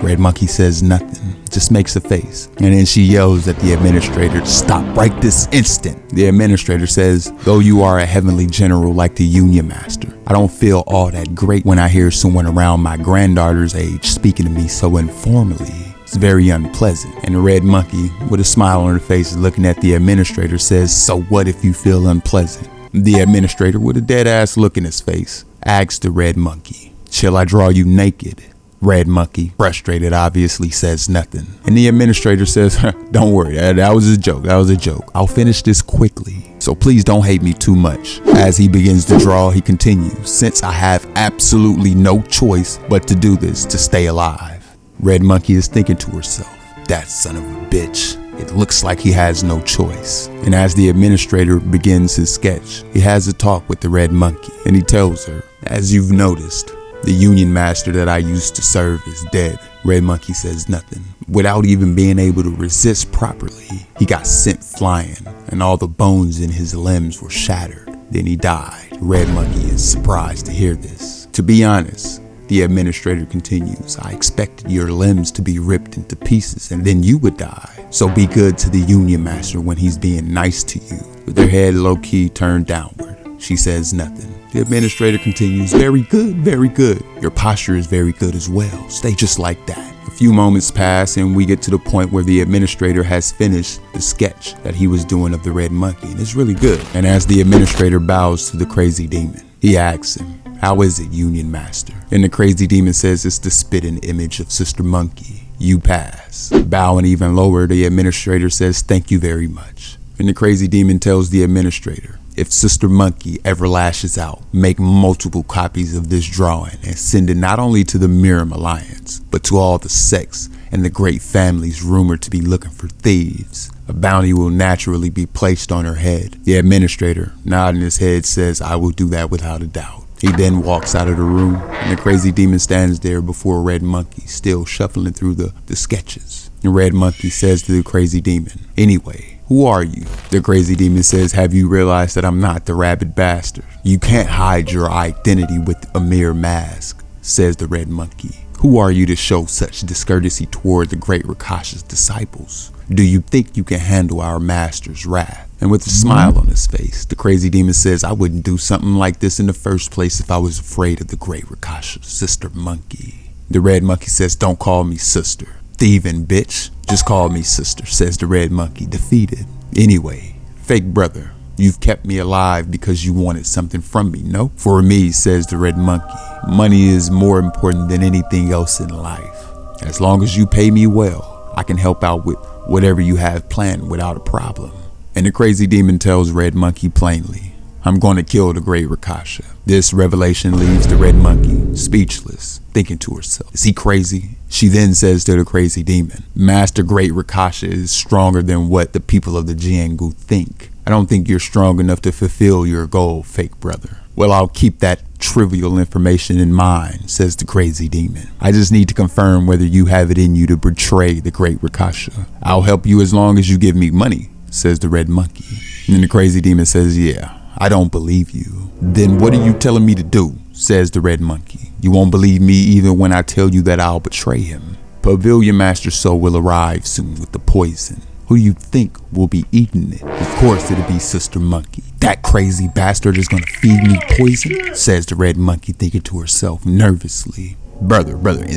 Red Monkey says nothing, just makes a face. And then she yells at the administrator to stop right this instant. The administrator says, though you are a heavenly general like the Union Master, I don't feel all that great when I hear someone around my granddaughter's age speaking to me so informally. It's very unpleasant. And the Red Monkey, with a smile on her face looking at the administrator, says, so what if you feel unpleasant? The administrator, with a dead ass look in his face, asks the Red Monkey, shall I draw you naked? Red Monkey, frustrated, obviously says nothing. And the administrator says, don't worry, that was a joke, I'll finish this quickly, so please don't hate me too much. As he begins to draw, he continues, since I have absolutely no choice but to do this to stay alive. Red Monkey is thinking to herself, that son of a bitch. It looks like he has no choice. And as the administrator begins his sketch, he has a talk with the Red Monkey, and he tells her, as you've noticed, the Union Master that I used to serve is dead. Red Monkey says nothing. Without even being able to resist properly, he got sent flying, and all the bones in his limbs were shattered. Then he died. Red Monkey is surprised to hear this. To be honest, the administrator continues, I expected your limbs to be ripped into pieces and then you would die. So be good to the Union Master when he's being nice to you. With her head low-key turned downward, she says nothing. The administrator continues, very good, very good. Your posture is very good as well. Stay just like that. A few moments pass and we get to the point where the administrator has finished the sketch that he was doing of the Red Monkey, and it's really good. And as the administrator bows to the crazy demon, he asks him, how is it, Union Master? And the crazy demon says it's the spitting image of Sister Monkey. You pass. Bowing even lower, the administrator says, thank you very much. And the crazy demon tells the administrator, if Sister Monkey ever lashes out, make multiple copies of this drawing and send it not only to the Miram Alliance, but to all the sects and the great families rumored to be looking for thieves. A bounty will naturally be placed on her head. The administrator, nodding his head, says, I will do that without a doubt. He then walks out of the room, and the crazy demon stands there before Red Monkey, still shuffling through the sketches. The Red Monkey says to the crazy demon, anyway, who are you? The crazy demon says, have you realized that I'm not the rabbit bastard? You can't hide your identity with a mere mask, says the Red Monkey. Who are you to show such discourtesy toward the great Rakasha's disciples? Do you think you can handle our master's wrath? And with a smile on his face, the crazy demon says, I wouldn't do something like this in the first place if I was afraid of the great Rakasha, Sister Monkey. The Red Monkey says, don't call me sister. Thieving bitch. Just call me sister, says the Red Monkey, defeated. Anyway, fake brother, you've kept me alive because you wanted something from me, no? For me, says the Red Monkey, money is more important than anything else in life. As long as you pay me well, I can help out with whatever you have planned without a problem. And the crazy demon tells Red Monkey plainly, I'm going to kill the great Rakasha. This revelation leaves the Red Monkey speechless, thinking to herself, is he crazy? She then says to the crazy demon, Master Great Rakasha is stronger than what the people of the Jiangu think. I don't think you're strong enough to fulfill your goal, fake brother. Well, I'll keep that trivial information in mind, says the crazy demon. I just need to confirm whether you have it in you to betray the great Rakasha. I'll help you as long as you give me money, says the Red Monkey. And then the crazy demon says, yeah, I don't believe you. Then what are you telling me to do, says the Red Monkey. You won't believe me even when I tell you that I'll betray him. Pavilion Master Soul will arrive soon with the poison. Who you think will be eating it? Of course it'll be Sister Monkey. That crazy bastard is gonna feed me poison, says the Red Monkey, thinking to herself nervously. Brother,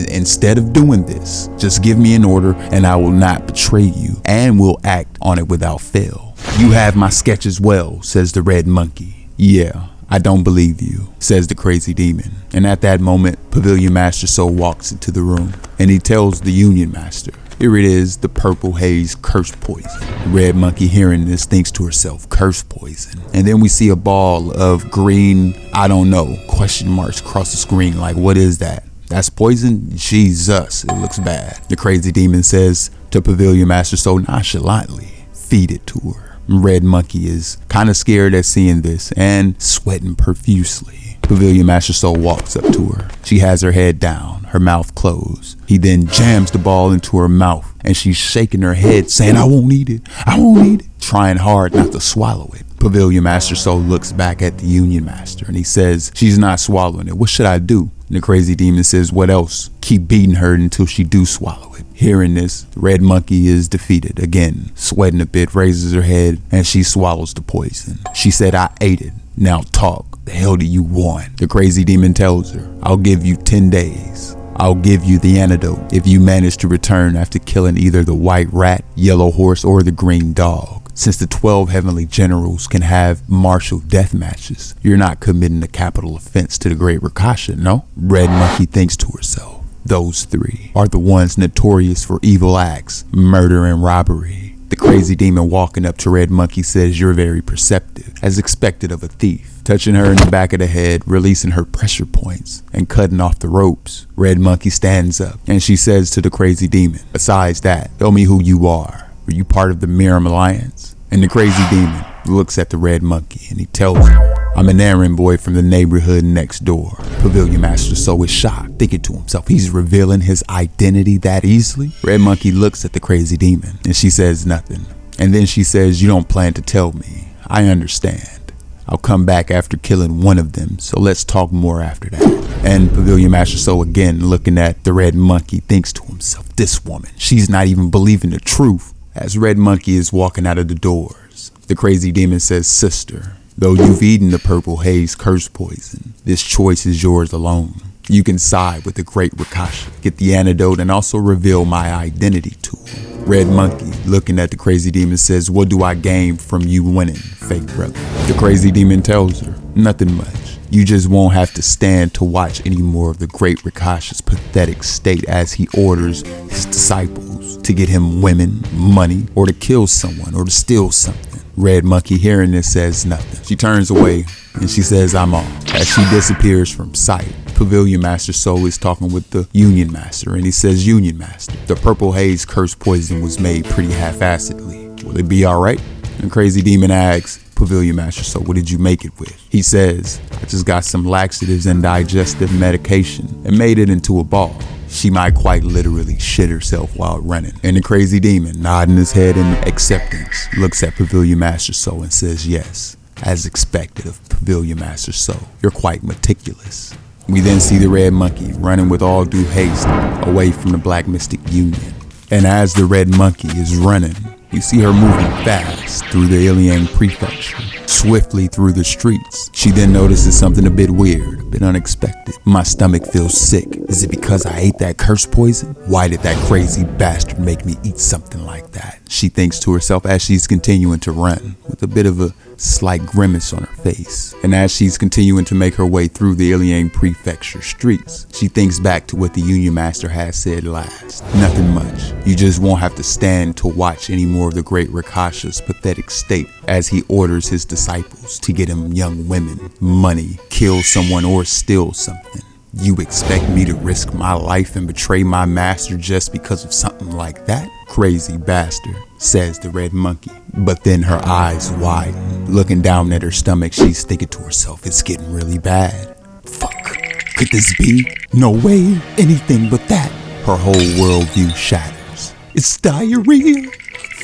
instead of doing this, just give me an order and I will not betray you and will act on it without fail. "You have my sketch as well," says the red monkey. "Yeah, I don't believe you," says the crazy demon. And at that moment, Pavilion Master Soul walks into the room and he tells the Union Master, "Here it is, the purple haze curse poison." The red monkey, hearing this, thinks to herself, curse poison. And then we see a ball of green, I don't know, question marks across the screen. Like, what is that? That's poison? Jesus, it looks bad. The crazy demon says to Pavilion Master Soul nonchalantly, "Feed it to her." Red monkey is kind of scared at seeing this and sweating profusely. Pavilion Master Soul walks up to her. She has her head down, her mouth closed. He then jams the ball into her mouth and she's shaking her head saying, "I won't eat it, I won't eat it," trying hard not to swallow it. Pavilion Master Soul looks back at the Union Master and he says, "She's not swallowing it. What should I do?" And the crazy demon says, "What else? Keep beating her until she do swallow it." Hearing this, the red monkey is defeated. Again, sweating a bit, raises her head and she swallows the poison. She said, "I ate it. Now talk. The hell do you want?" The crazy demon tells her, "I'll give you 10 days. I'll give you the antidote if you manage to return after killing either the white rat, yellow horse, or the green dog. Since the 12 heavenly generals can have martial death matches, you're not committing a capital offense to the great Rakasha, no?" Red monkey thinks to herself, those 3 are the ones notorious for evil acts, murder and robbery. The crazy demon walking up to Red monkey says, "You're very perceptive, as expected of a thief," touching her in the back of the head, releasing her pressure points and cutting off the ropes. Red monkey stands up and she says to the crazy demon, "Besides that, tell me who you are. Were you part of the Miram Alliance?" And the crazy demon looks at the red monkey and he tells her, "I'm an errand boy from the neighborhood next door." Pavilion Master Soul is shocked, thinking to himself, he's revealing his identity that easily? Red monkey looks at the crazy demon and she says nothing. And then she says, "You don't plan to tell me. I understand. I'll come back after killing one of them, so let's talk more after that." And Pavilion Master Soul, again looking at the red monkey, thinks to himself, this woman, she's not even believing the truth. As Red Monkey is walking out of the doors, the crazy demon says, "Sister, though you've eaten the purple haze curse poison, this choice is yours alone. You can side with the great Rakasha, get the antidote, and also reveal my identity to him." Red Monkey, looking at the crazy demon, says, "What do I gain from you winning, fake brother?" The crazy demon tells her, "Nothing much. You just won't have to stand to watch any more of the great Rakasha's pathetic state as he orders his disciples to get him women, money, or to kill someone or to steal something." Red Monkey, hearing this, says nothing. She turns away and she says, "I'm off." As she disappears from sight, Pavilion Master Soul is talking with the Union Master and he says, "Union Master, the purple haze curse poison was made pretty half-assedly. Will it be all right?" And Crazy Demon asks Pavilion Master Soul, "What did you make it with?" He says, "I just got some laxatives and digestive medication and made it into a ball. She might quite literally shit herself while running." And the crazy demon, nodding his head in acceptance, looks at Pavilion Master Soul and says, "Yes, as expected of Pavilion Master Soul, you're quite meticulous." We then see the red monkey running with all due haste away from the Black Mystic Union. And as the red monkey is running, you see her moving fast through the Iliang Prefecture, swiftly through the streets. She then notices something a bit weird, a bit unexpected. "My stomach feels sick. Is it because I ate that curse poison? Why did that crazy bastard make me eat something like that?" She thinks to herself as she's continuing to run, with a bit of a slight grimace on her face. And as she's continuing to make her way through the Iliang Prefecture streets, she thinks back to what the Union Master had said last. Nothing much. You just won't have to stand to watch any more of the great Rakasha's pathetic state as he orders his disciples to get him young women, money, kill someone, or steal something. You expect me to risk my life and betray my master just because of something like that? Crazy bastard, says the red monkey. But then her eyes widen. Looking down at her stomach, she's thinking to herself, it's getting really bad. Fuck, could this be? No way, anything but that. Her whole worldview shatters. It's diarrhea.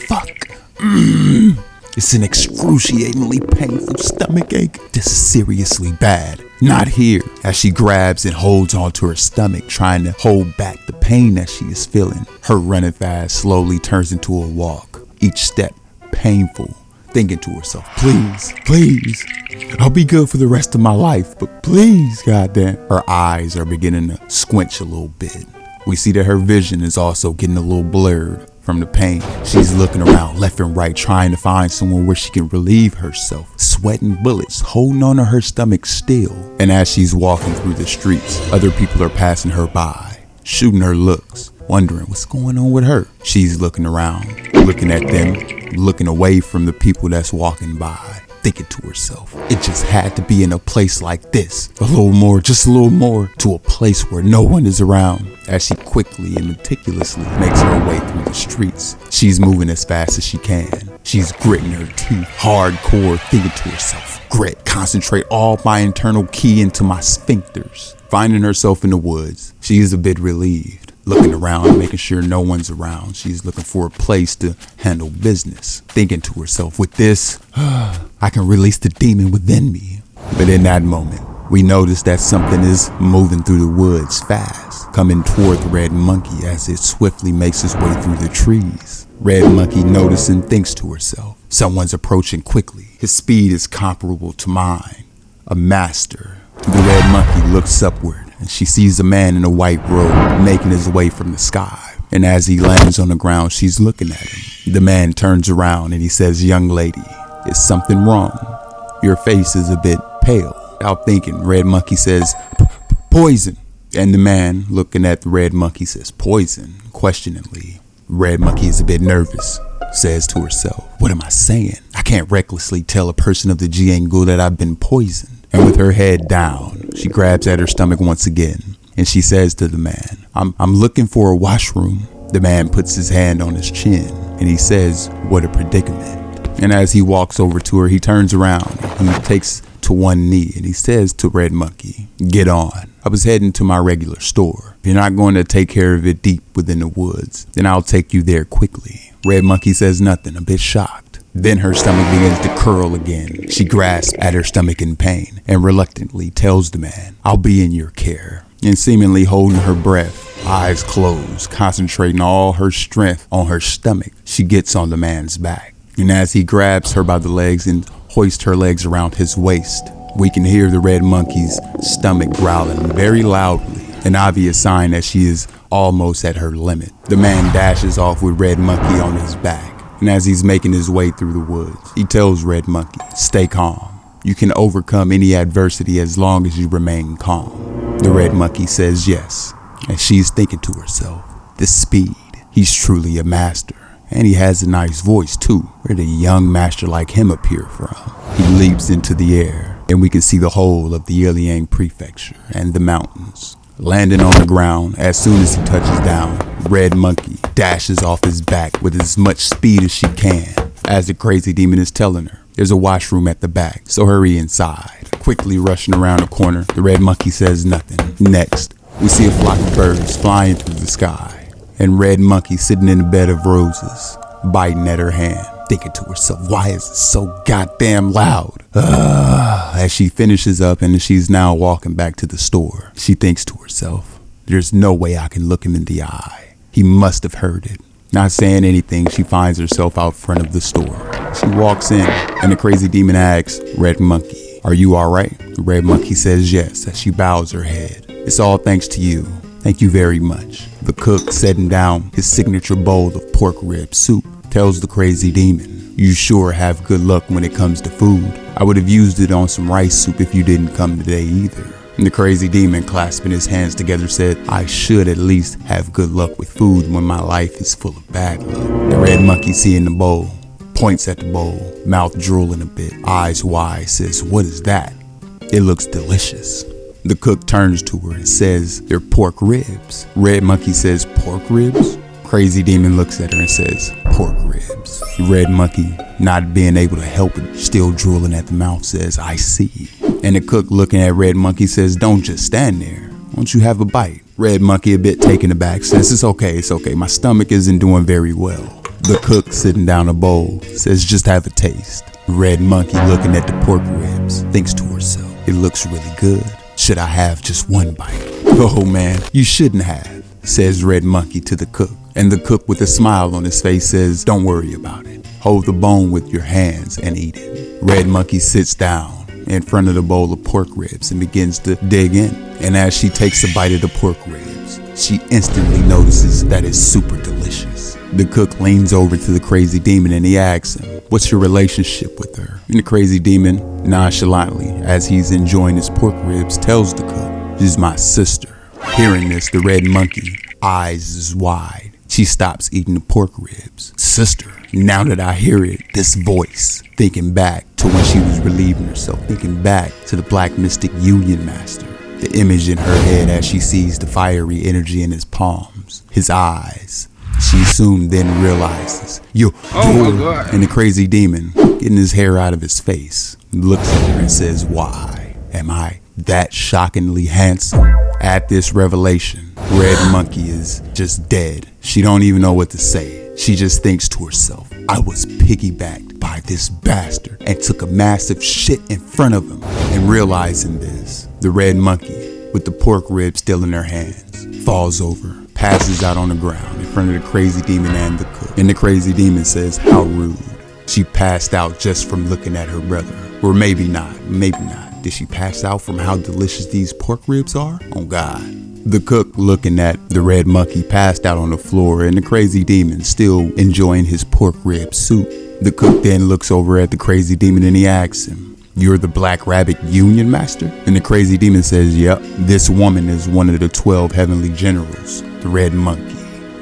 Fuck. It's an excruciatingly painful stomach ache. This is seriously bad. Not here. As she grabs and holds onto her stomach, trying to hold back the pain that she is feeling. Her running fast slowly turns into a walk. Each step painful. Thinking to herself, please, please, I'll be good for the rest of my life, but please, goddamn. Her eyes are beginning to squinch a little bit. We see that her vision is also getting a little blurred from the pain. She's looking around left and right, trying to find someone where she can relieve herself, sweating bullets, holding on to her stomach still. And as she's walking through the streets, other people are passing her by, shooting her looks, wondering what's going on with her. She's looking around, looking at them, looking away from the people that's walking by, thinking to herself, it just had to be in a place like this. A little more, just a little more, to a place where no one is around. As she quickly and meticulously makes her way through the streets, she's moving as fast as she can. She's gritting her teeth, hardcore, thinking to herself, grit, concentrate all my internal ki into my sphincters. Finding herself in the woods, she's a bit relieved. Looking around, making sure no one's around. She's looking for a place to handle business. Thinking to herself, with this, I can release the demon within me. But in that moment, we notice that something is moving through the woods fast, coming toward the red monkey as it swiftly makes its way through the trees. Red monkey noticing thinks to herself, someone's approaching quickly. His speed is comparable to mine. A master. The red monkey looks upward, and she sees a man in a white robe making his way from the sky. And as he lands on the ground, she's looking at him. The man turns around and he says, young lady, is something wrong? Your face is a bit pale. Out thinking, red monkey says, poison. And the man looking at the red monkey says, poison, questioningly. Red monkey is a bit nervous, says to herself, what am I saying? I can't recklessly tell a person of the Jiangul that I've been poisoned. And with her head down, she grabs at her stomach once again, and she says to the man, I'm looking for a washroom. The man puts his hand on his chin, and he says, what a predicament. And as he walks over to her, he turns around, and he takes to one knee, and he says to Red Monkey, get on. I was heading to my regular store. If you're not going to take care of it deep within the woods, then I'll take you there quickly. Red Monkey says nothing, a bit shocked. Then her stomach begins to curl again. She grasps at her stomach in pain and reluctantly tells the man, I'll be in your care. And seemingly holding her breath, eyes closed, concentrating all her strength on her stomach, she gets on the man's back. And as he grabs her by the legs and hoists her legs around his waist, we can hear the red monkey's stomach growling very loudly, an obvious sign that she is almost at her limit. The man dashes off with Red Monkey on his back. And as he's making his way through the woods, he tells Red Monkey, stay calm. You can overcome any adversity as long as you remain calm. The Red Monkey says yes, and she's thinking to herself, the speed, he's truly a master. And he has a nice voice too. Where did a young master like him appear from? He leaps into the air, and we can see the whole of the Iliang prefecture and the mountains. Landing on the ground, as soon as he touches down, Red Monkey dashes off his back with as much speed as she can. As the crazy demon is telling her, there's a washroom at the back, so hurry inside. Quickly rushing around the corner, the Red Monkey says nothing. Next, we see a flock of birds flying through the sky, and Red Monkey sitting in a bed of roses, biting at her hand, thinking to herself, why is it so goddamn loud? As she finishes up and she's now walking back to the store, she thinks to herself, there's no way I can look him in the eye. He must have heard it. Not saying anything, she finds herself out front of the store. She walks in, and the crazy demon asks, Red Monkey, are you all right? The Red Monkey says yes as she bows her head. It's all thanks to you. Thank you very much. The cook, setting down his signature bowl of pork rib soup, tells the crazy demon, you sure have good luck when it comes to food. I would have used it on some rice soup if you didn't come today either. And the crazy demon, clasping his hands together, said, I should at least have good luck with food when my life is full of bad luck. The Red Monkey, seeing the bowl, points at the bowl, mouth drooling a bit, eyes wide, says, what is that? It looks delicious. The cook turns to her and says, they're pork ribs. Red Monkey says, pork ribs? Crazy demon looks at her and says, pork ribs. Red Monkey, not being able to help it, still drooling at the mouth, says, I see. And the cook, looking at Red Monkey, says, don't just stand there. Won't you have a bite? Red Monkey, a bit taken aback, says, it's okay. My stomach isn't doing very well. The cook, sitting down a bowl, says, just have a taste. Red Monkey, looking at the pork ribs, thinks to herself, it looks really good. Should I have just one bite? Oh man, you shouldn't have, says Red Monkey to the cook. And the cook, with a smile on his face, says, don't worry about it. Hold the bone with your hands and eat it. Red Monkey sits down in front of the bowl of pork ribs and begins to dig in. And as she takes a bite of the pork ribs, she instantly notices that it's super delicious. The cook leans over to the crazy demon and he asks him, "What's your relationship with her?" And the crazy demon, nonchalantly, as he's enjoying his pork ribs, tells the cook, "She's my sister." Hearing this, the red monkey, eyes is wide. She stops eating the pork ribs. "Sister, now that I hear it, this voice," thinking back to when she was relieving herself, thinking back to the Black Mystic Union Master. The image in her head as she sees the fiery energy in his palms, his eyes. She soon then realizes, my God. And the crazy demon, getting his hair out of his face, looks at her and says, "Why am I that shockingly handsome?" At this revelation, Red Monkey is just dead. She don't even know what to say. She just thinks to herself, "I was piggybacked by this bastard and took a massive shit in front of him." And realizing this, the red monkey, with the pork rib still in her hands, falls over, passes out on the ground in front of the crazy demon and the cook. And the crazy demon says, "How rude. She passed out just from looking at her brother." Or maybe not. Did she pass out from how delicious these pork ribs are? Oh God. The cook, looking at the red monkey, passed out on the floor, and the crazy demon still enjoying his pork rib soup. The cook then looks over at the crazy demon and he asks him, "You're the Black Rabbit Union Master?" And the crazy demon says, "Yep, this woman is one of the 12 heavenly generals, the red monkey."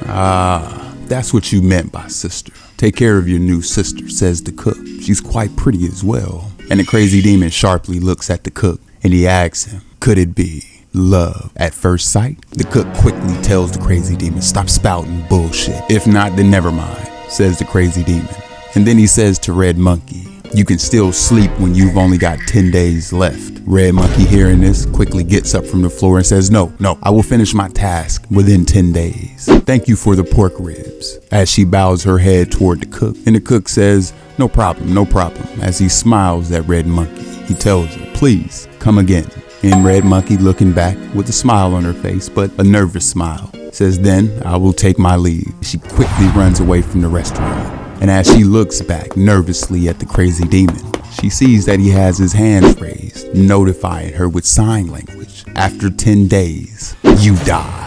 "Ah, that's what you meant by sister. Take care of your new sister," says the cook. "She's quite pretty as well." And the crazy demon sharply looks at the cook and he asks him, "Could it be love at first sight?" The cook quickly tells the crazy demon, "Stop spouting bullshit. If not, then never mind," says the crazy demon. And then he says to Red Monkey, "You can still sleep when you've only got 10 days left." Red Monkey, hearing this, quickly gets up from the floor and says, No, I will finish my task within 10 days. Thank you for the pork ribs," as she bows her head toward the cook. And the cook says, no problem, as he smiles at Red Monkey. He tells her, "Please, come again." And Red Monkey, looking back with a smile on her face, but a nervous smile, says, "Then I will take my leave." She quickly runs away from the restaurant. And as she looks back nervously at the crazy demon, she sees that he has his hands raised, notifying her with sign language. "After 10 days, you die."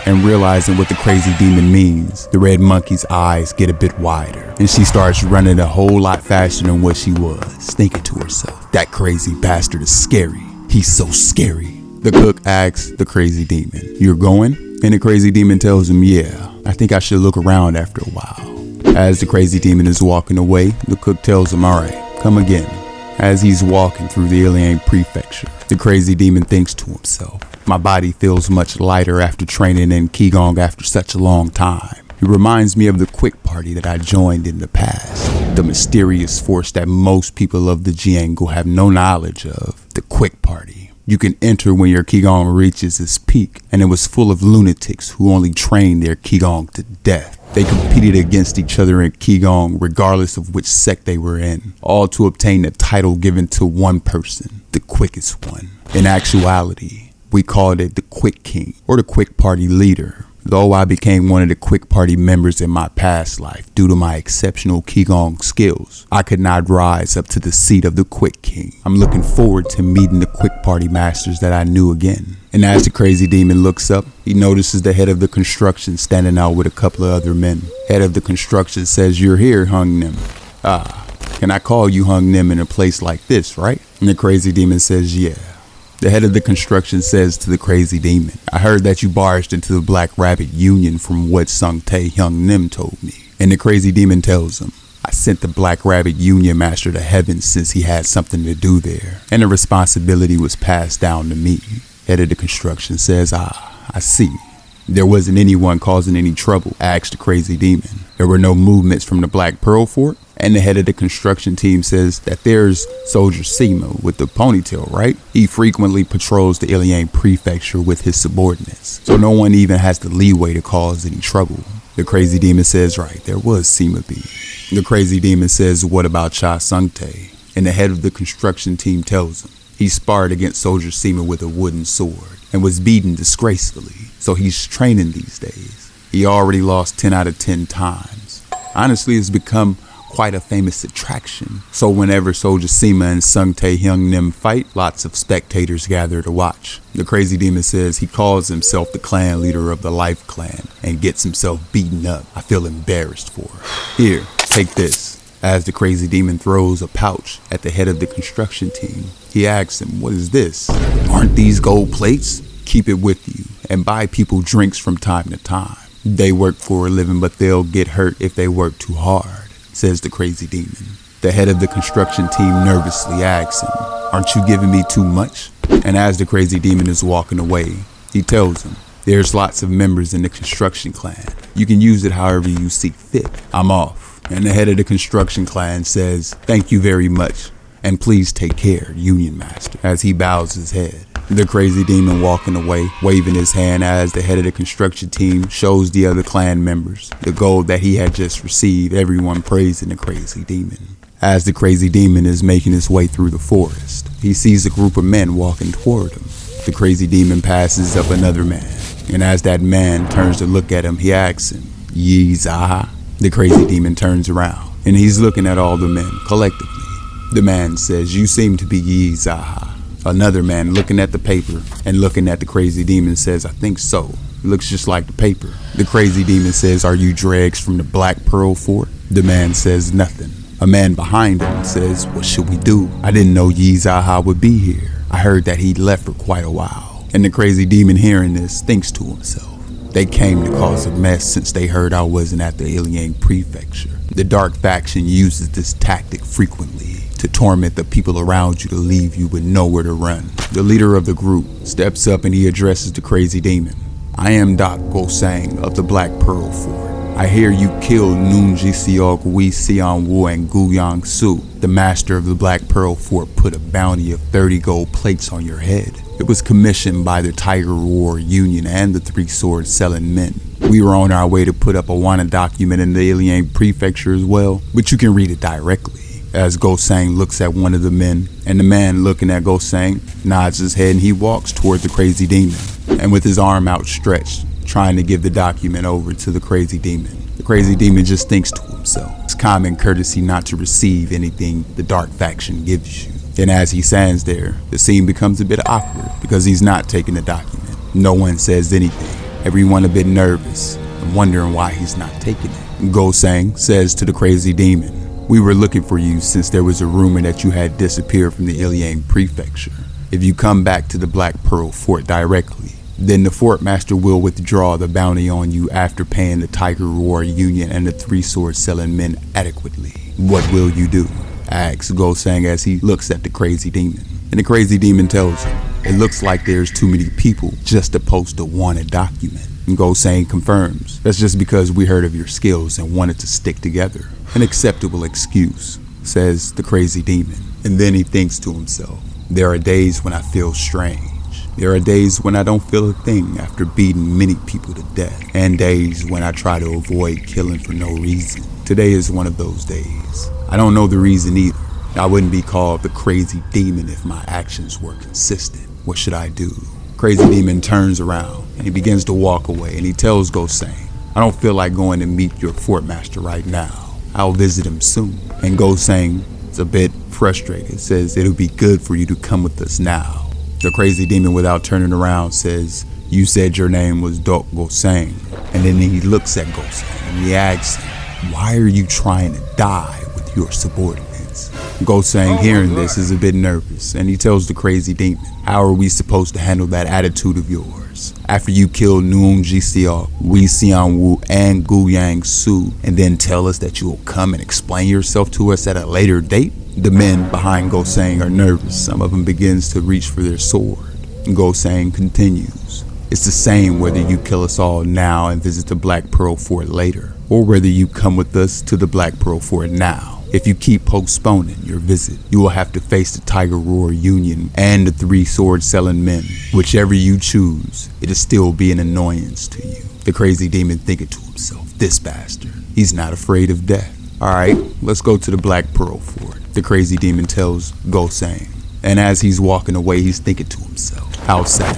And realizing what the crazy demon means, the red monkey's eyes get a bit wider, and she starts running a whole lot faster than what she was, thinking to herself, "That crazy bastard is scary. He's so scary." The cook asks the crazy demon, "You're going?" And the crazy demon tells him, "Yeah, I think I should look around after a while." As the crazy demon is walking away, the cook tells him, "All right, come again." As he's walking through the alien prefecture, the crazy demon thinks to himself, "My body feels much lighter after training in Qigong after such a long time. It reminds me of the quick party that I joined in the past, the mysterious force that most people of the Jiangu have no knowledge of, the quick party. You can enter when your Qigong reaches its peak, and it was full of lunatics who only trained their Qigong to death. They competed against each other in Qigong regardless of which sect they were in, all to obtain the title given to one person, the quickest one. In actuality, we called it the Quick King, or the Quick Party Leader. Though I became one of the Quick Party members in my past life due to my exceptional Qigong skills, I could not rise up to the seat of the Quick King. I'm looking forward to meeting the Quick Party masters that I knew again." And as the crazy demon looks up, he notices the head of the construction standing out with a couple of other men. Head of the construction says, "You're here, Hung Nim. Can I call you Hung Nim in a place like this, right?" And the crazy demon says, "Yeah." The head of the construction says to the crazy demon, "I heard that you barged into the Black Rabbit Union from what Sung Tae Hyung Nim told me." And the crazy demon tells him, "I sent the Black Rabbit Union Master to heaven since he had something to do there, and the responsibility was passed down to me." Head of the construction says, I see. There wasn't anyone causing any trouble?" asked the crazy demon. "There were no movements from the Black Pearl Fort?" And the head of the construction team says that there's Soldier Sima with the ponytail, right? He frequently patrols the Iliane prefecture with his subordinates, so no one even has the leeway to cause any trouble. The crazy demon says, "Right, there was Sima B." The crazy demon says, "What about Cha Sung Tae?" And the head of the construction team tells him he sparred against Soldier Sima with a wooden sword and was beaten disgracefully, so he's training these days. He already lost 10 out of 10 times. Honestly, it's become quite a famous attraction. So whenever Soldier Sima and Sung Tae-hyung Nim fight, lots of spectators gather to watch. The crazy demon says he calls himself the clan leader of the Life Clan and gets himself beaten up. I feel embarrassed for her. Here, take this. As the crazy demon throws a pouch at the head of the construction team, he asks him, what is this? Aren't these gold plates? Keep it with you and buy people drinks from time to time. They work for a living, but they'll get hurt if they work too hard, says the crazy demon. The head of the construction team nervously asks him, aren't you giving me too much? And as the crazy demon is walking away, he tells him, there's lots of members in the construction clan. You can use it however you see fit. I'm off. And the head of the construction clan says, thank you very much, and please take care, Union Master, as he bows his head. The crazy demon walking away, waving his hand as the head of the construction team shows the other clan members the gold that he had just received, everyone praising the crazy demon. As the crazy demon is making his way through the forest, he sees a group of men walking toward him. The crazy demon passes up another man, and as that man turns to look at him, he asks him, Yi Zaha? The crazy demon turns around, and he's looking at all the men collectively. The man says, you seem to be Yi Zaha. Another man looking at the paper and looking at the crazy demon says, I think so. It looks just like the paper. The crazy demon says, are you dregs from the Black Pearl Fort? The man says nothing. A man behind him says, what should we do? I didn't know Yi Zaha would be here. I heard that he'd left for quite a while. And the crazy demon hearing this thinks to himself, they came to cause a mess since they heard I wasn't at the Iliang Prefecture. The dark faction uses this tactic frequently to torment the people around you to leave you with nowhere to run. The leader of the group steps up and he addresses the crazy demon. I am Doc Gosang of the Black Pearl Fort. I hear you killed Noonji Seok, Wee Seon Woo, and Guyang Su. The master of the Black Pearl Fort put a bounty of 30 gold plates on your head. It was commissioned by the Tiger War Union and the Three Sword Selling Men. We were on our way to put up a wanted document in the Iliang Prefecture as well, but you can read it directly. As Gosang looks at one of the men, and the man looking at Gosang nods his head and he walks toward the crazy demon. And with his arm outstretched, trying to give the document over to the crazy demon. The crazy demon just thinks to himself, it's common courtesy not to receive anything the dark faction gives you. And as he stands there, the scene becomes a bit awkward because he's not taking the document. No one says anything. Everyone a bit nervous and wondering why he's not taking it. Gosang says to the crazy demon, we were looking for you since there was a rumor that you had disappeared from the Iliang Prefecture. If you come back to the Black Pearl Fort directly, then the Fort Master will withdraw the bounty on you after paying the Tiger War Union and the Three Sword Selling Men adequately. What will you do? Asks Gosang as he looks at the crazy demon. And the crazy demon tells him, it looks like there's too many people just to post a wanted document. And Gosang confirms, that's just because we heard of your skills and wanted to stick together. An acceptable excuse, says the crazy demon. And then he thinks to himself, there are days when I feel strange. There are days when I don't feel a thing after beating many people to death, and days when I try to avoid killing for no reason. Today is one of those days. I don't know the reason either. I wouldn't be called the crazy demon if my actions were consistent. What should I do? Crazy demon turns around and he begins to walk away, and he tells Gosang, I don't feel like going to meet your fort master right now. I'll visit him soon. And Gosang is a bit frustrated, says it'll be good for you to come with us now. The crazy demon, without turning around, says, you said your name was Doc Gosang. And then he looks at Gosang and he asks him, why are you trying to die with your subordinates? Gosang, hearing this, is a bit nervous, and he tells the crazy demon, how are we supposed to handle that attitude of yours? After you killed Noonji Seok, Wee Seon Woo, and Guyang Su, and then tell us that you will come and explain yourself to us at a later date? The men behind Gosang are nervous. Some of them begins to reach for their sword. Gosang continues, it's the same whether you kill us all now and visit the Black Pearl Fort later, or whether you come with us to the Black Pearl Fort now. If you keep postponing your visit, you will have to face the Tiger Roar Union and the Three Sword Selling Men. Whichever you choose, it'll still be an annoyance to you. The crazy demon thinking to himself, this bastard, he's not afraid of death. Alright, let's go to the Black Pearl Fort, the crazy demon tells Gosang. And as he's walking away, he's thinking to himself, how sad.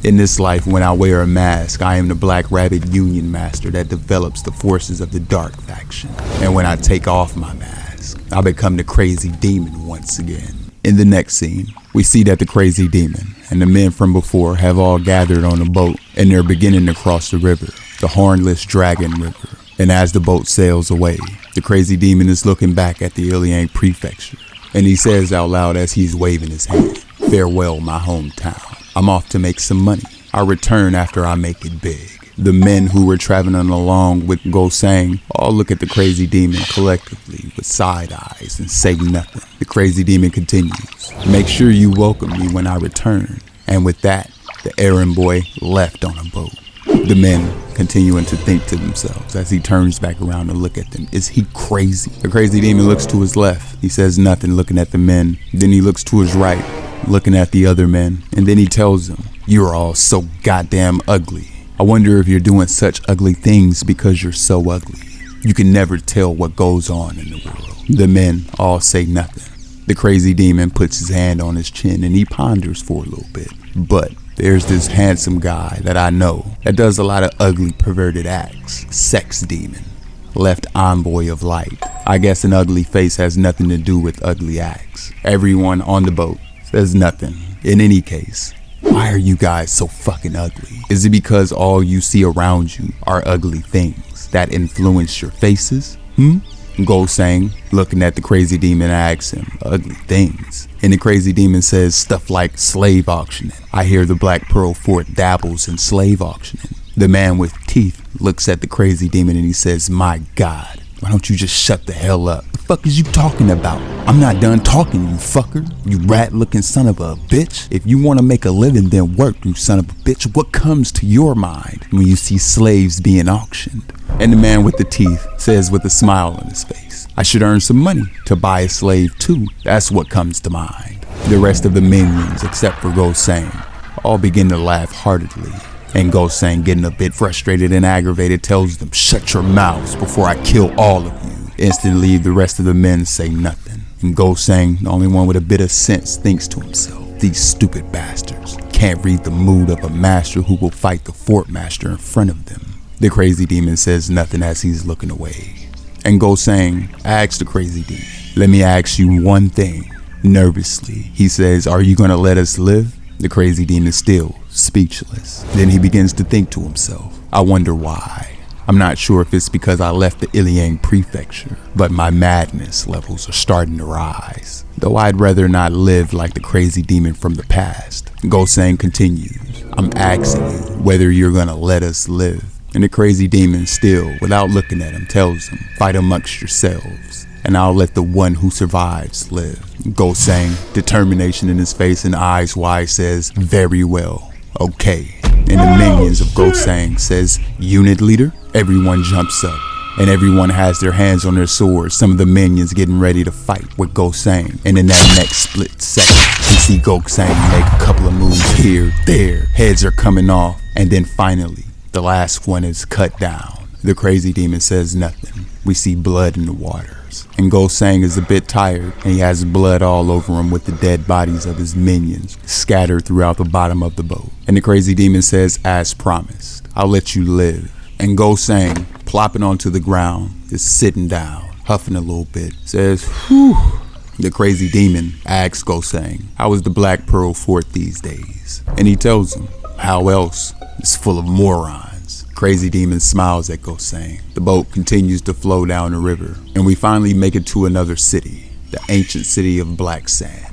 In this life, when I wear a mask, I am the Black Rabbit Union Master that develops the forces of the Dark faction. And when I take off my mask, I become the Crazy Demon once again. In the next scene, we see that the Crazy Demon and the men from before have all gathered on a boat, and they're beginning to cross the river, the Hornless Dragon River. And as the boat sails away, the Crazy Demon is looking back at the Iliang Prefecture, and he says out loud as he's waving his hand, "Farewell, my hometown. I'm off to make some money. I'll return after I make it big." The men who were traveling along with Go-Sang all look at the Crazy Demon collectively with side eyes and say nothing. The Crazy Demon continues, "Make sure you welcome me when I return." And with that, the errand boy left on a boat. The men continuing to think to themselves as he turns back around to look at them. Is he crazy? The Crazy Demon looks to his left. He says nothing, looking at the men. Then he looks to his right, looking at the other men. And then he tells them, "You're all so goddamn ugly. I wonder if you're doing such ugly things because you're so ugly. You can never tell what goes on in the world." The men all say nothing. The Crazy Demon puts his hand on his chin and he ponders for a little bit. But there's this handsome guy that I know that does a lot of ugly, perverted acts. Sex Demon. Left envoy of light. I guess an ugly face has nothing to do with ugly acts. Everyone on the boat says nothing. In any case, why are you guys so fucking ugly? Is it because all you see around you are ugly things that influence your faces? Go-Sang, looking at the Crazy Demon, asks him, "Ugly things?" And the Crazy Demon says stuff like slave auctioning. I hear the Black Pearl Fort dabbles in slave auctioning. The man with teeth looks at the Crazy Demon and he says, "My God, why don't you just shut the hell up? The fuck is you talking about? I'm not done talking, you fucker. You rat-looking son of a bitch. If you want to make a living, then work, you son of a bitch. What comes to your mind when you see slaves being auctioned?" And the man with the teeth says with a smile on his face, "I should earn some money to buy a slave too. That's what comes to mind." The rest of the minions, except for Go-Sang, all begin to laugh heartedly. And Go-Sang, getting a bit frustrated and aggravated, tells them, "Shut your mouths before I kill all of you." Instantly, the rest of the men say nothing. And Go-Sang, the only one with a bit of sense, thinks to himself, "These stupid bastards can't read the mood of a master who will fight the fort master in front of them." The Crazy Demon says nothing as he's looking away. And Go-Sang asks the Crazy Demon, "Let me ask you one thing." Nervously, he says, "Are you gonna let us live?" The Crazy Demon is still speechless. Then he begins to think to himself, "I wonder why. I'm not sure if it's because I left the Iliang Prefecture, but my madness levels are starting to rise. Though I'd rather not live like the Crazy Demon from the past." Go-Sang continues, "I'm asking you whether you're gonna let us live." And the Crazy Demon, still without looking at him, tells him, "Fight amongst yourselves, and I'll let the one who survives live." Go-Sang, determination in his face and eyes wide, says, "Very well, okay." And the minions of Go-Sang says, "Unit leader." Everyone jumps up and everyone has their hands on their swords. Some of the minions getting ready to fight with Go-Sang. And in that next split second, we see Go-Sang make a couple of moves here, there. Heads are coming off, and then finally, the last one is cut down. The Crazy Demon says nothing. We see blood in the waters. And Go-Sang is a bit tired, and he has blood all over him with the dead bodies of his minions scattered throughout the bottom of the boat. And the Crazy Demon says, "As promised, I'll let you live." And Go-Sang, plopping onto the ground, is sitting down, huffing a little bit, says, "Whew." The Crazy Demon asks Go-Sang, "How is the Black Pearl Fort these days?" And he tells him, "How else? It's full of morons." Crazy Demon smiles at Go-Sang. The boat continues to flow down the river, and we finally make it to another city, the ancient city of Black Sand.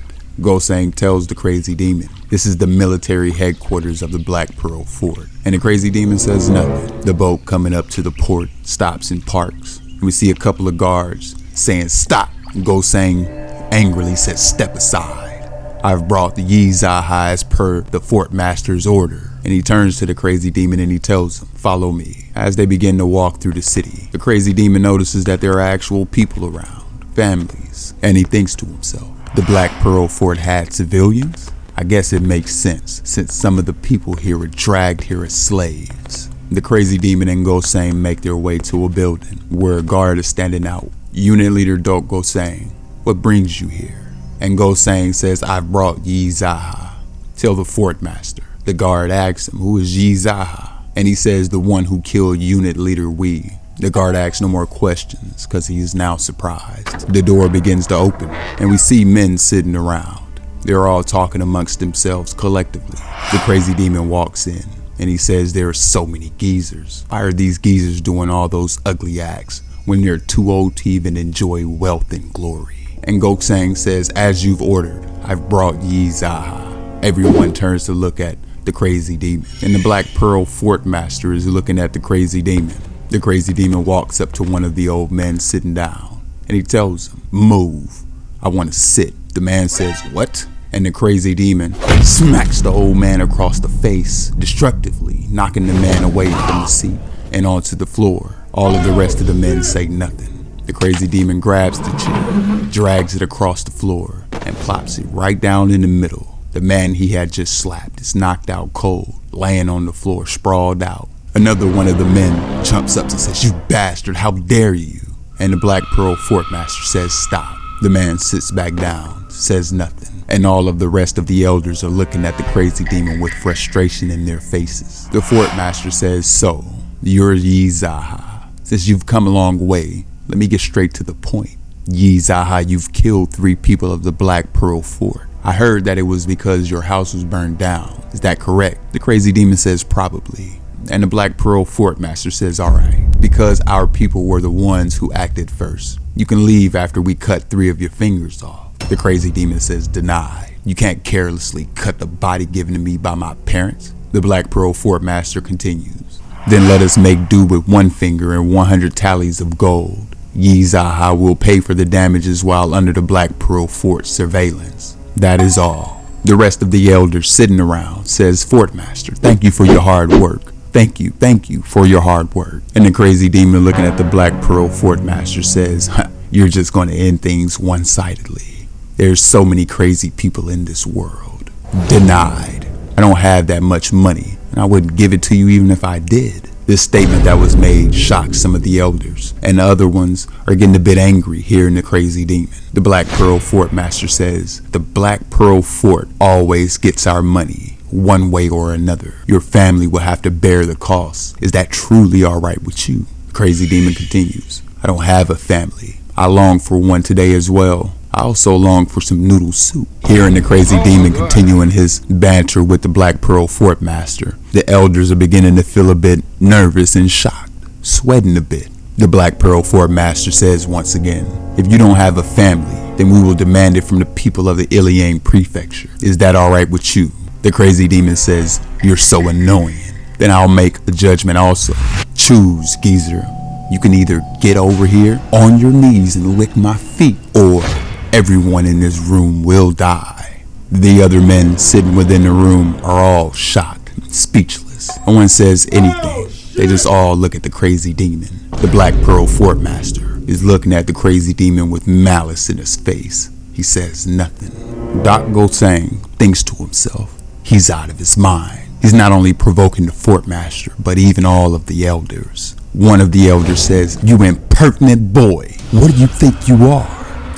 Go-Sang tells the Crazy Demon this is the military headquarters of the Black Pearl Fort. And the Crazy Demon says nothing. The boat coming up to the port stops and parks, and we see a couple of guards saying, "Stop!" Go-Sang angrily says, "Step aside. I've brought the Yi-Zaha as per the fort master's order." And he turns to the Crazy Demon and he tells him, "Follow me." As they begin to walk through the city, the Crazy Demon notices that there are actual people around, families, and he thinks to himself, the Black Pearl Fort had civilians? I guess it makes sense, since some of the people here were dragged here as slaves. The Crazy Demon and Go-Sang make their way to a building where a guard is standing out. Unit leader Go-Sang, "What brings you here?" And Go-Sang says, "I've brought Yi-Zaha. Tell the fort master The guard asks him, who is Yi Zaha? And he says, the one who killed unit leader Wee. The guard asks no more questions because he is now surprised. The door begins to open and we see men sitting around. They're all talking amongst themselves collectively. The crazy demon walks in and he says there are so many geezers. Why are these geezers doing all those ugly acts when they're too old to even enjoy wealth and glory? And Goksang says, as you've ordered, I've brought Yi Zaha. Everyone turns to look at the crazy demon. And the Black Pearl Fort Master is looking at the crazy demon. The crazy demon walks up to one of the old men sitting down and he tells him, move, I want to sit. The man says, what? And the crazy demon smacks the old man across the face destructively, knocking the man away from the seat and onto the floor. All of the rest of the men say nothing. The crazy demon grabs the chair, drags it across the floor and plops it right down in the middle. The man he had just slapped is knocked out cold, laying on the floor, sprawled out. Another one of the men jumps up and says, you bastard, how dare you? And the Black Pearl Fort Master says, stop. The man sits back down, says nothing. And all of the rest of the elders are looking at the crazy demon with frustration in their faces. The Fort Master says, so, you're Yi Zaha. Since you've come a long way, let me get straight to the point. Yi Zaha, you've killed 3 people of the Black Pearl Fort. I heard that it was because your house was burned down. Is that correct? The crazy demon says, probably. And the Black Pearl Fort Master says, all right, because our people were the ones who acted first. You can leave after we cut 3 of your fingers off. The crazy demon says, denied. You can't carelessly cut the body given to me by my parents. The Black Pearl Fort Master continues. Then let us make do with 1 finger and 100 tallies of gold. Yi Zaha will pay for the damages while under the Black Pearl Fort surveillance. That is all. The rest of the elders sitting around says, Fort Master, thank you for your hard work. Thank you for your hard work. And the crazy demon looking at the Black Pearl Fort Master says, you're just going to end things one-sidedly. There's so many crazy people in this world. Denied. I don't have that much money, and I wouldn't give it to you even if I did. This statement that was made shocked some of the elders, and the other ones are getting a bit angry hearing the crazy demon. The Black Pearl Fort Master says, the Black Pearl Fort always gets our money. One way or another. Your family will have to bear the cost. Is that truly all right with you? The crazy demon continues. I don't have a family. I long for one today as well. I also long for some noodle soup. Hearing the crazy demon continuing his banter with the Black Pearl Fort Master, the elders are beginning to feel a bit nervous and shocked, sweating a bit. The Black Pearl Fort Master says once again, if you don't have a family, then we will demand it from the people of the Iliang Prefecture. Is that all right with you? The crazy demon says, you're so annoying. Then I'll make a judgment also. Choose, geezer. You can either get over here on your knees and lick my feet, or everyone in this room will die. The other men sitting within the room are all shocked and speechless. No one says anything. They just all look at the crazy demon. The Black Pearl Fort Master is looking at the crazy demon with malice in his face. He says nothing. Doc Gotsang thinks to himself, he's out of his mind. He's not only provoking the Fort Master, but even all of the elders. One of the elders says, you impertinent boy, what do you think you are?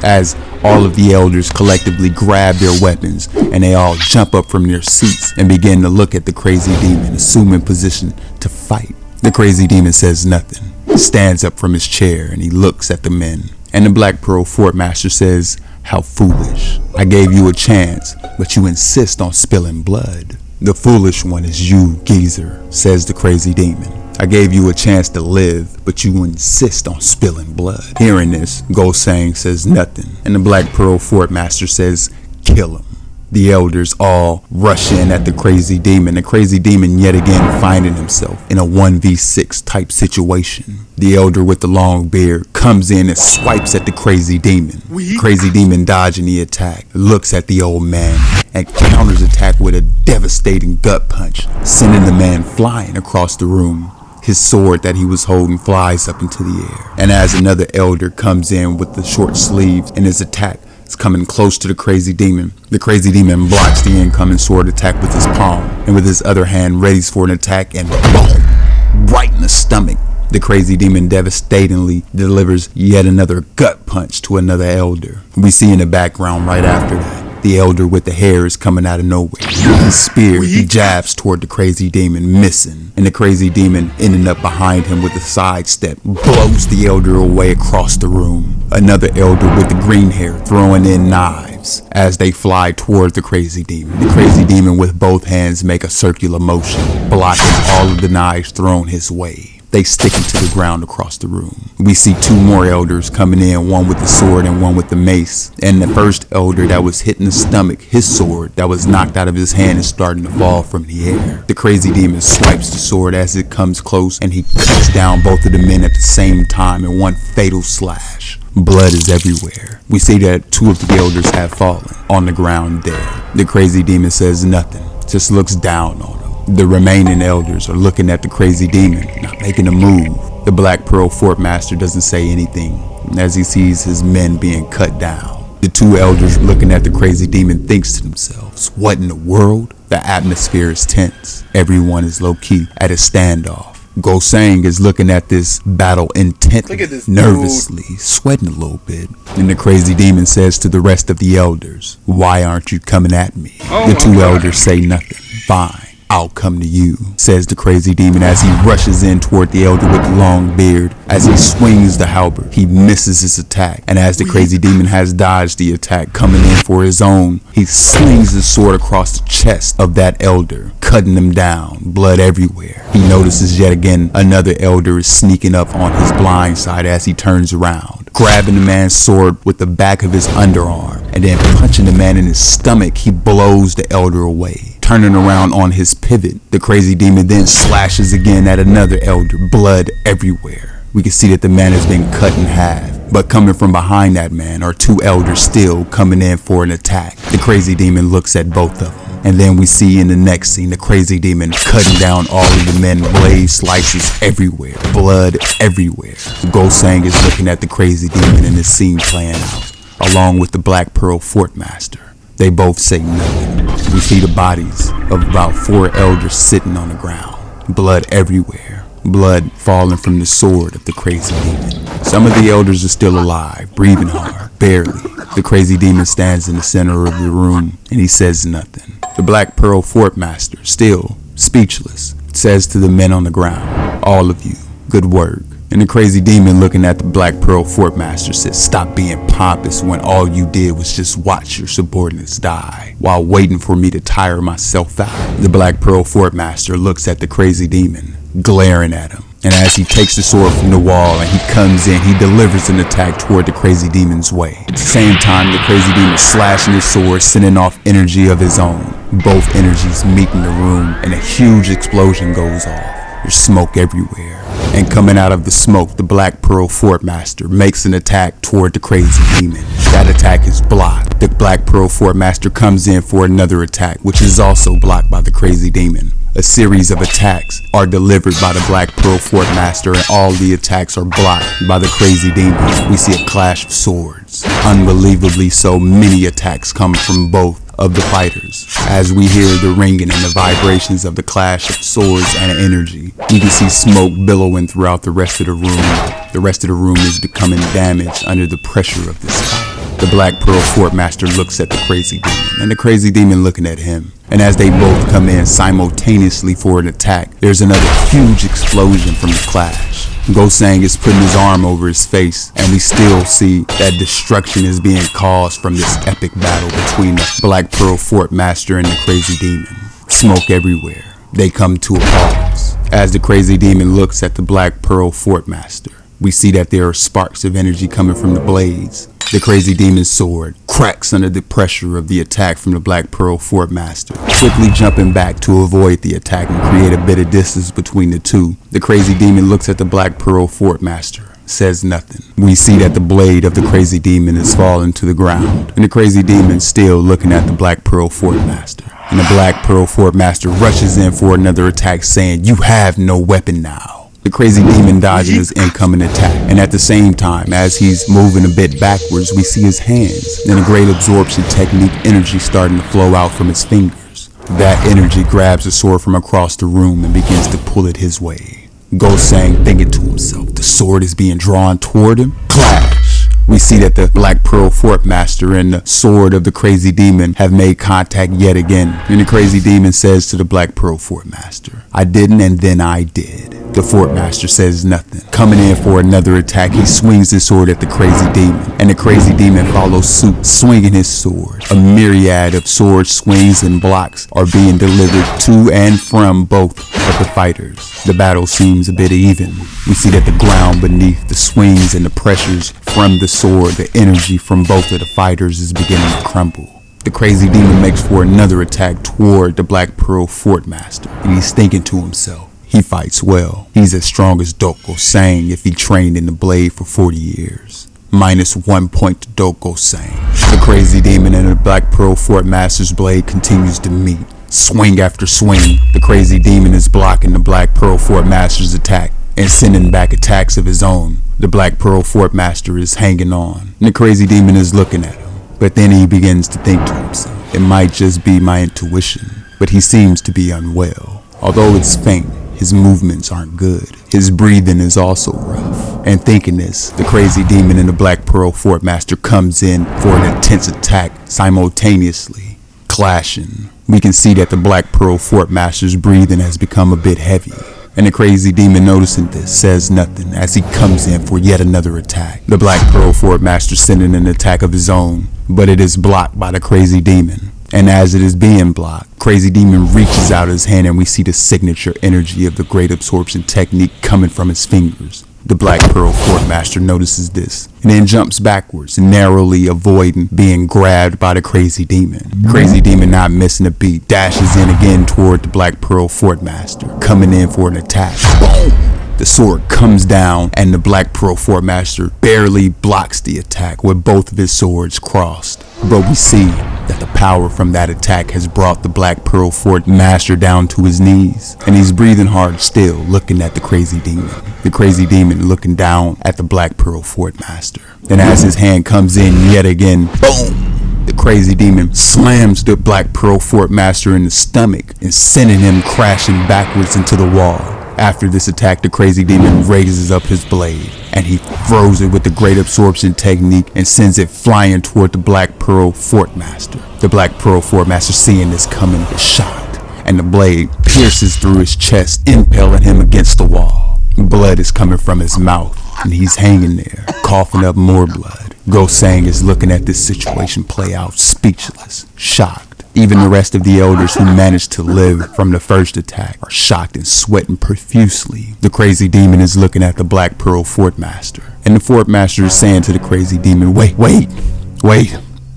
As all of the elders collectively grab their weapons and they all jump up from their seats and begin to look at the crazy demon, assuming position to fight. The crazy demon says nothing. He stands up from his chair and he looks at the men. And the Black Pearl Fort Master says, how foolish. I gave you a chance, but you insist on spilling blood. The foolish one is you, geezer, says the crazy demon. I gave you a chance to live, but you insist on spilling blood. Hearing this, Gosang says nothing, and the Black Pearl Fort Master says, kill him. The elders all rush in at the crazy demon. The crazy demon yet again finding himself in a 1v6 type situation. The elder with the long beard comes in and swipes at the crazy demon. The crazy demon dodging the attack, looks at the old man and counters attack with a devastating gut punch, sending the man flying across the room. His sword that he was holding flies up into the air. And as another elder comes in with the short sleeves and his attack is coming close to the crazy demon blocks the incoming sword attack with his palm, and with his other hand readies for an attack, and boom, right in the stomach. The crazy demon devastatingly delivers yet another gut punch to another elder. We see in the background right after that The elder with the hair is coming out of nowhere. With his spear, he jabs toward the crazy demon, missing, and the crazy demon, ending up behind him with a sidestep, blows the elder away across the room. Another elder with the green hair throwing in knives as they fly toward the crazy demon. The crazy demon with both hands make a circular motion, blocking all of the knives thrown his way. They stick him to the ground across the room. We see two more elders coming in, one with the sword and one with the mace. And the first elder that was hit in the stomach, his sword that was knocked out of his hand is starting to fall from the air. The crazy demon swipes the sword as it comes close, and he cuts down both of the men at the same time in one fatal slash. Blood is everywhere. We see that two of the elders have fallen on the ground dead. The crazy demon says nothing, just looks down on him. The remaining elders are looking at the crazy demon, not making a move. The Black Pearl Fort Master doesn't say anything as he sees his men being cut down. The two elders looking at the crazy demon thinks to themselves, what in the world? The atmosphere is tense. Everyone is low-key at a standoff. Gosang is looking at this battle intently, nervously, sweating a little bit. And the crazy demon says to the rest of the elders, why aren't you coming at me? The two elders say nothing. Fine. I'll come to you, says the crazy demon as he rushes in toward the elder with the long beard. As he swings the halberd, he misses his attack, and as the crazy demon has dodged the attack coming in for his own, he slings his sword across the chest of that elder, cutting him down, blood everywhere. He notices yet again another elder is sneaking up on his blind side as he turns around, grabbing the man's sword with the back of his underarm, and then punching the man in his stomach. He blows the elder away. Turning around on his pivot, the crazy demon then slashes again at another elder, blood everywhere. We can see that the man has been cut in half, but coming from behind that man are two elders still coming in for an attack. The crazy demon looks at both of them, and then we see in the next scene the crazy demon cutting down all of the men, blade slices everywhere, blood everywhere. Gosang is looking at the crazy demon and the scene playing out, along with the Black Pearl Fort Master. They both say nothing. We see the bodies of about 4 elders sitting on the ground. Blood everywhere. Blood falling from the sword of the crazy demon. Some of the elders are still alive, breathing hard, barely. The crazy demon stands in the center of the room and he says nothing. The Black Pearl Fort Master, still speechless, says to the men on the ground, all of you, good work. And the crazy demon looking at the Black Pearl Fort Master says, stop being pompous when all you did was just watch your subordinates die while waiting for me to tire myself out. The Black Pearl Fort Master looks at the crazy demon, glaring at him. And as he takes the sword from the wall and he comes in, he delivers an attack toward the crazy demon's way. At the same time, the crazy demon slashing his sword, sending off energy of his own. Both energies meet in the room and a huge explosion goes off. There's smoke everywhere. And coming out of the smoke, the Black Pearl Fort Master makes an attack toward the crazy demon. That attack is blocked. The Black Pearl Fort Master comes in for another attack, which is also blocked by the crazy demon. A series of attacks are delivered by the Black Pearl Fort Master, and all the attacks are blocked by the crazy demon. We see a clash of swords. Unbelievably so many attacks come from both of the fighters. As we hear the ringing and the vibrations of the clash of swords and energy, you can see smoke billowing throughout the rest of the room. The rest of the room is becoming damaged under the pressure of this fight. The Black Pearl Fort Master looks at the crazy demon, and the crazy demon looking at him. And as they both come in simultaneously for an attack, there's another huge explosion from the clash. Gosang is putting his arm over his face, and we still see that destruction is being caused from this epic battle between the Black Pearl Fort Master and the crazy demon. Smoke everywhere. They come to a pause. As the crazy demon looks at the Black Pearl Fort Master, we see that there are sparks of energy coming from the blades. The crazy demon's sword cracks under the pressure of the attack from the Black Pearl Fort Master, quickly jumping back to avoid the attack and create a bit of distance between the two. The crazy demon looks at the Black Pearl Fort Master, says nothing. We see that the blade of the crazy demon is falling to the ground, and the crazy demon still looking at the Black Pearl Fort Master. And the Black Pearl Fort Master rushes in for another attack, saying, "You have no weapon now." The crazy demon dodging his incoming attack, and at the same time, as he's moving a bit backwards, we see his hands, and a great absorption technique energy starting to flow out from his fingers. That energy grabs a sword from across the room and begins to pull it his way. Gosang thinking to himself, the sword is being drawn toward him. Clash! We see that the Black Pearl Fort Master and the sword of the Crazy Demon have made contact yet again. And the Crazy Demon says to the Black Pearl Fort Master, "I didn't, and then I did." The Fort Master says nothing. Coming in for another attack, he swings his sword at the Crazy Demon, and the Crazy Demon follows suit, swinging his sword. A myriad of sword swings and blocks are being delivered to and from both of the fighters. The battle seems a bit even. We see that the ground beneath the swings and the pressures from the sword, the energy from both of the fighters is beginning to crumble. The Crazy Demon makes for another attack toward the Black Pearl Fort Master, and he's thinking to himself, he fights well. He's as strong as Doko Sang if he trained in the blade for 40 years. -1 point to Doko Sang. The Crazy Demon and the Black Pearl Fort Master's blade continues to meet. Swing after swing, the Crazy Demon is blocking the Black Pearl Fort Master's attack and sending back attacks of his own. The Black Pearl Fort Master is hanging on. The Crazy Demon is looking at him, but then he begins to think to himself, it might just be my intuition, but he seems to be unwell. Although it's faint, his movements aren't good. His breathing is also rough. And thinking this, the Crazy Demon and the Black Pearl Fort Master comes in for an intense attack simultaneously, clashing. We can see that the Black Pearl Fort Master's breathing has become a bit heavy. And the Crazy Demon, noticing this, says nothing as he comes in for yet another attack. The Black Pearl Fort Master sending an attack of his own, but it is blocked by the Crazy Demon. And as it is being blocked, Crazy Demon reaches out his hand and we see the signature energy of the Great Absorption technique coming from his fingers. The Black Pearl Fort Master notices this and then jumps backwards, narrowly avoiding being grabbed by the Crazy Demon. Crazy Demon, not missing a beat, dashes in again toward the Black Pearl Fort Master, coming in for an attack. Boom! The sword comes down and the Black Pearl Fort Master barely blocks the attack with both of his swords crossed. But we see that the power from that attack has brought the Black Pearl Fort Master down to his knees, and he's breathing hard still, looking at the Crazy Demon. The Crazy Demon looking down at the Black Pearl Fort Master. And as his hand comes in yet again, boom! The Crazy Demon slams the Black Pearl Fort Master in the stomach and sending him crashing backwards into the wall. After this attack, the Crazy Demon raises up his blade and he throws it with the Great Absorption technique and sends it flying toward the Black Pearl Fort Master. The Black Pearl Fort Master, seeing this coming, is shocked, and the blade pierces through his chest, impaling him against the wall. Blood is coming from his mouth and he's hanging there, coughing up more blood. Go Sang is looking at this situation play out, speechless, shocked. Even the rest of the elders who managed to live from the first attack are shocked and sweating profusely. The Crazy Demon is looking at the Black Pearl Fort Master, and the Fort Master is saying to the Crazy Demon, wait.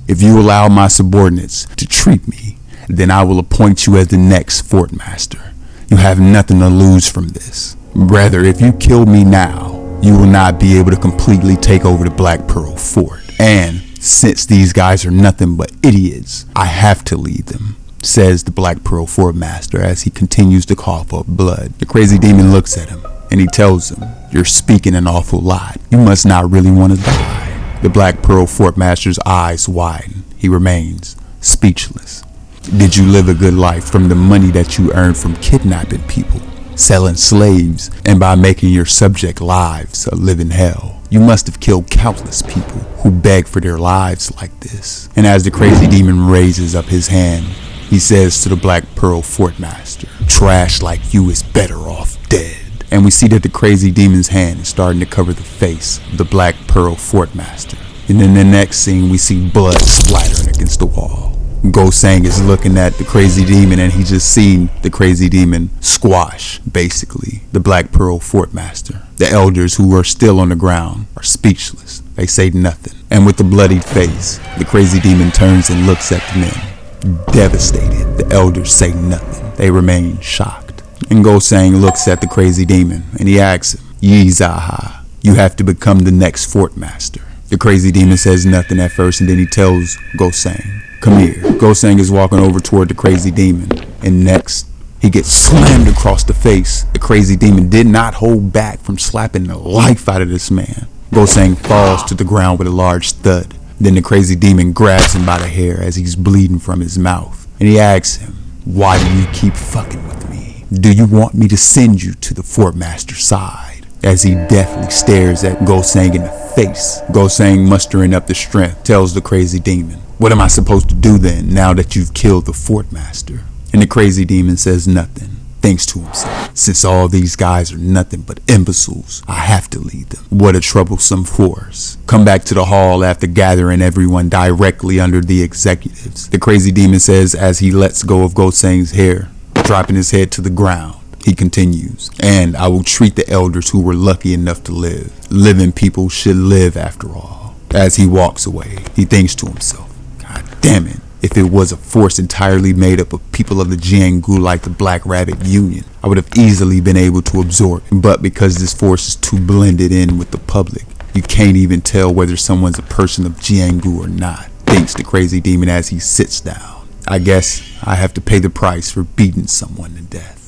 If you allow my subordinates to treat me, then I will appoint you as the next Fort Master. You have nothing to lose from this. Rather, if you kill me now, you will not be able to completely take over the Black Pearl Fort. And since these guys are nothing but idiots, I have to lead them, says the Black Pearl Fort Master as he continues to cough up blood. The Crazy Demon looks at him and he tells him, you're speaking an awful lot. You must not really want to die. The Black Pearl Fort Master's eyes widen. He remains speechless. Did you live a good life from the money that you earned from kidnapping people, selling slaves, and by making your subject lives a living hell? You must have killed countless people who beg for their lives like this. And as the Crazy Demon raises up his hand, he says to the Black Pearl Fort Master, trash like you is better off dead. And we see that the Crazy Demon's hand is starting to cover the face of the Black Pearl Fort Master. And in the next scene, we see blood splattering against the wall. Go Sang is looking at the Crazy Demon and he just seen the Crazy Demon squash, basically, the Black Pearl Fort Master. The elders who are still on the ground are speechless. They say nothing. And with the bloodied face, the Crazy Demon turns and looks at the men. Devastated, the elders say nothing. They remain shocked. And Go Sang looks at the Crazy Demon and he asks him, Yizaha, you have to become the next Fort Master. The Crazy Demon says nothing at first and then he tells Go Sang, come here. Go Sang is walking over toward the Crazy Demon, and next, he gets slammed across the face. The Crazy Demon did not hold back from slapping the life out of this man. Go Sang falls to the ground with a large thud. Then the Crazy Demon grabs him by the hair as he's bleeding from his mouth, and he asks him, why do you keep fucking with me? Do you want me to send you to the Fort Master's side? as he deathly stares at Gosang in the face. Gosang, mustering up the strength, tells the crazy demon, "What am I supposed to do then, now that you've killed the fort master?" And the crazy demon says nothing, thinks to himself, "Since all these guys are nothing but imbeciles, I have to lead them. What a troublesome force." Come back to the hall after gathering everyone directly under the executives. The crazy demon says as he lets go of Gosang's hair, dropping his head to the ground. He continues, "And I will treat the elders who were lucky enough to live. Living people should live after all." As he walks away, he thinks to himself, "God damn it. If it was a force entirely made up of people of the Jianggu like the Black Rabbit Union, I would have easily been able to absorb it. But because this force is too blended in with the public, you can't even tell whether someone's a person of Jianggu or not," thinks the crazy demon as he sits down. "I guess I have to pay the price for beating someone to death."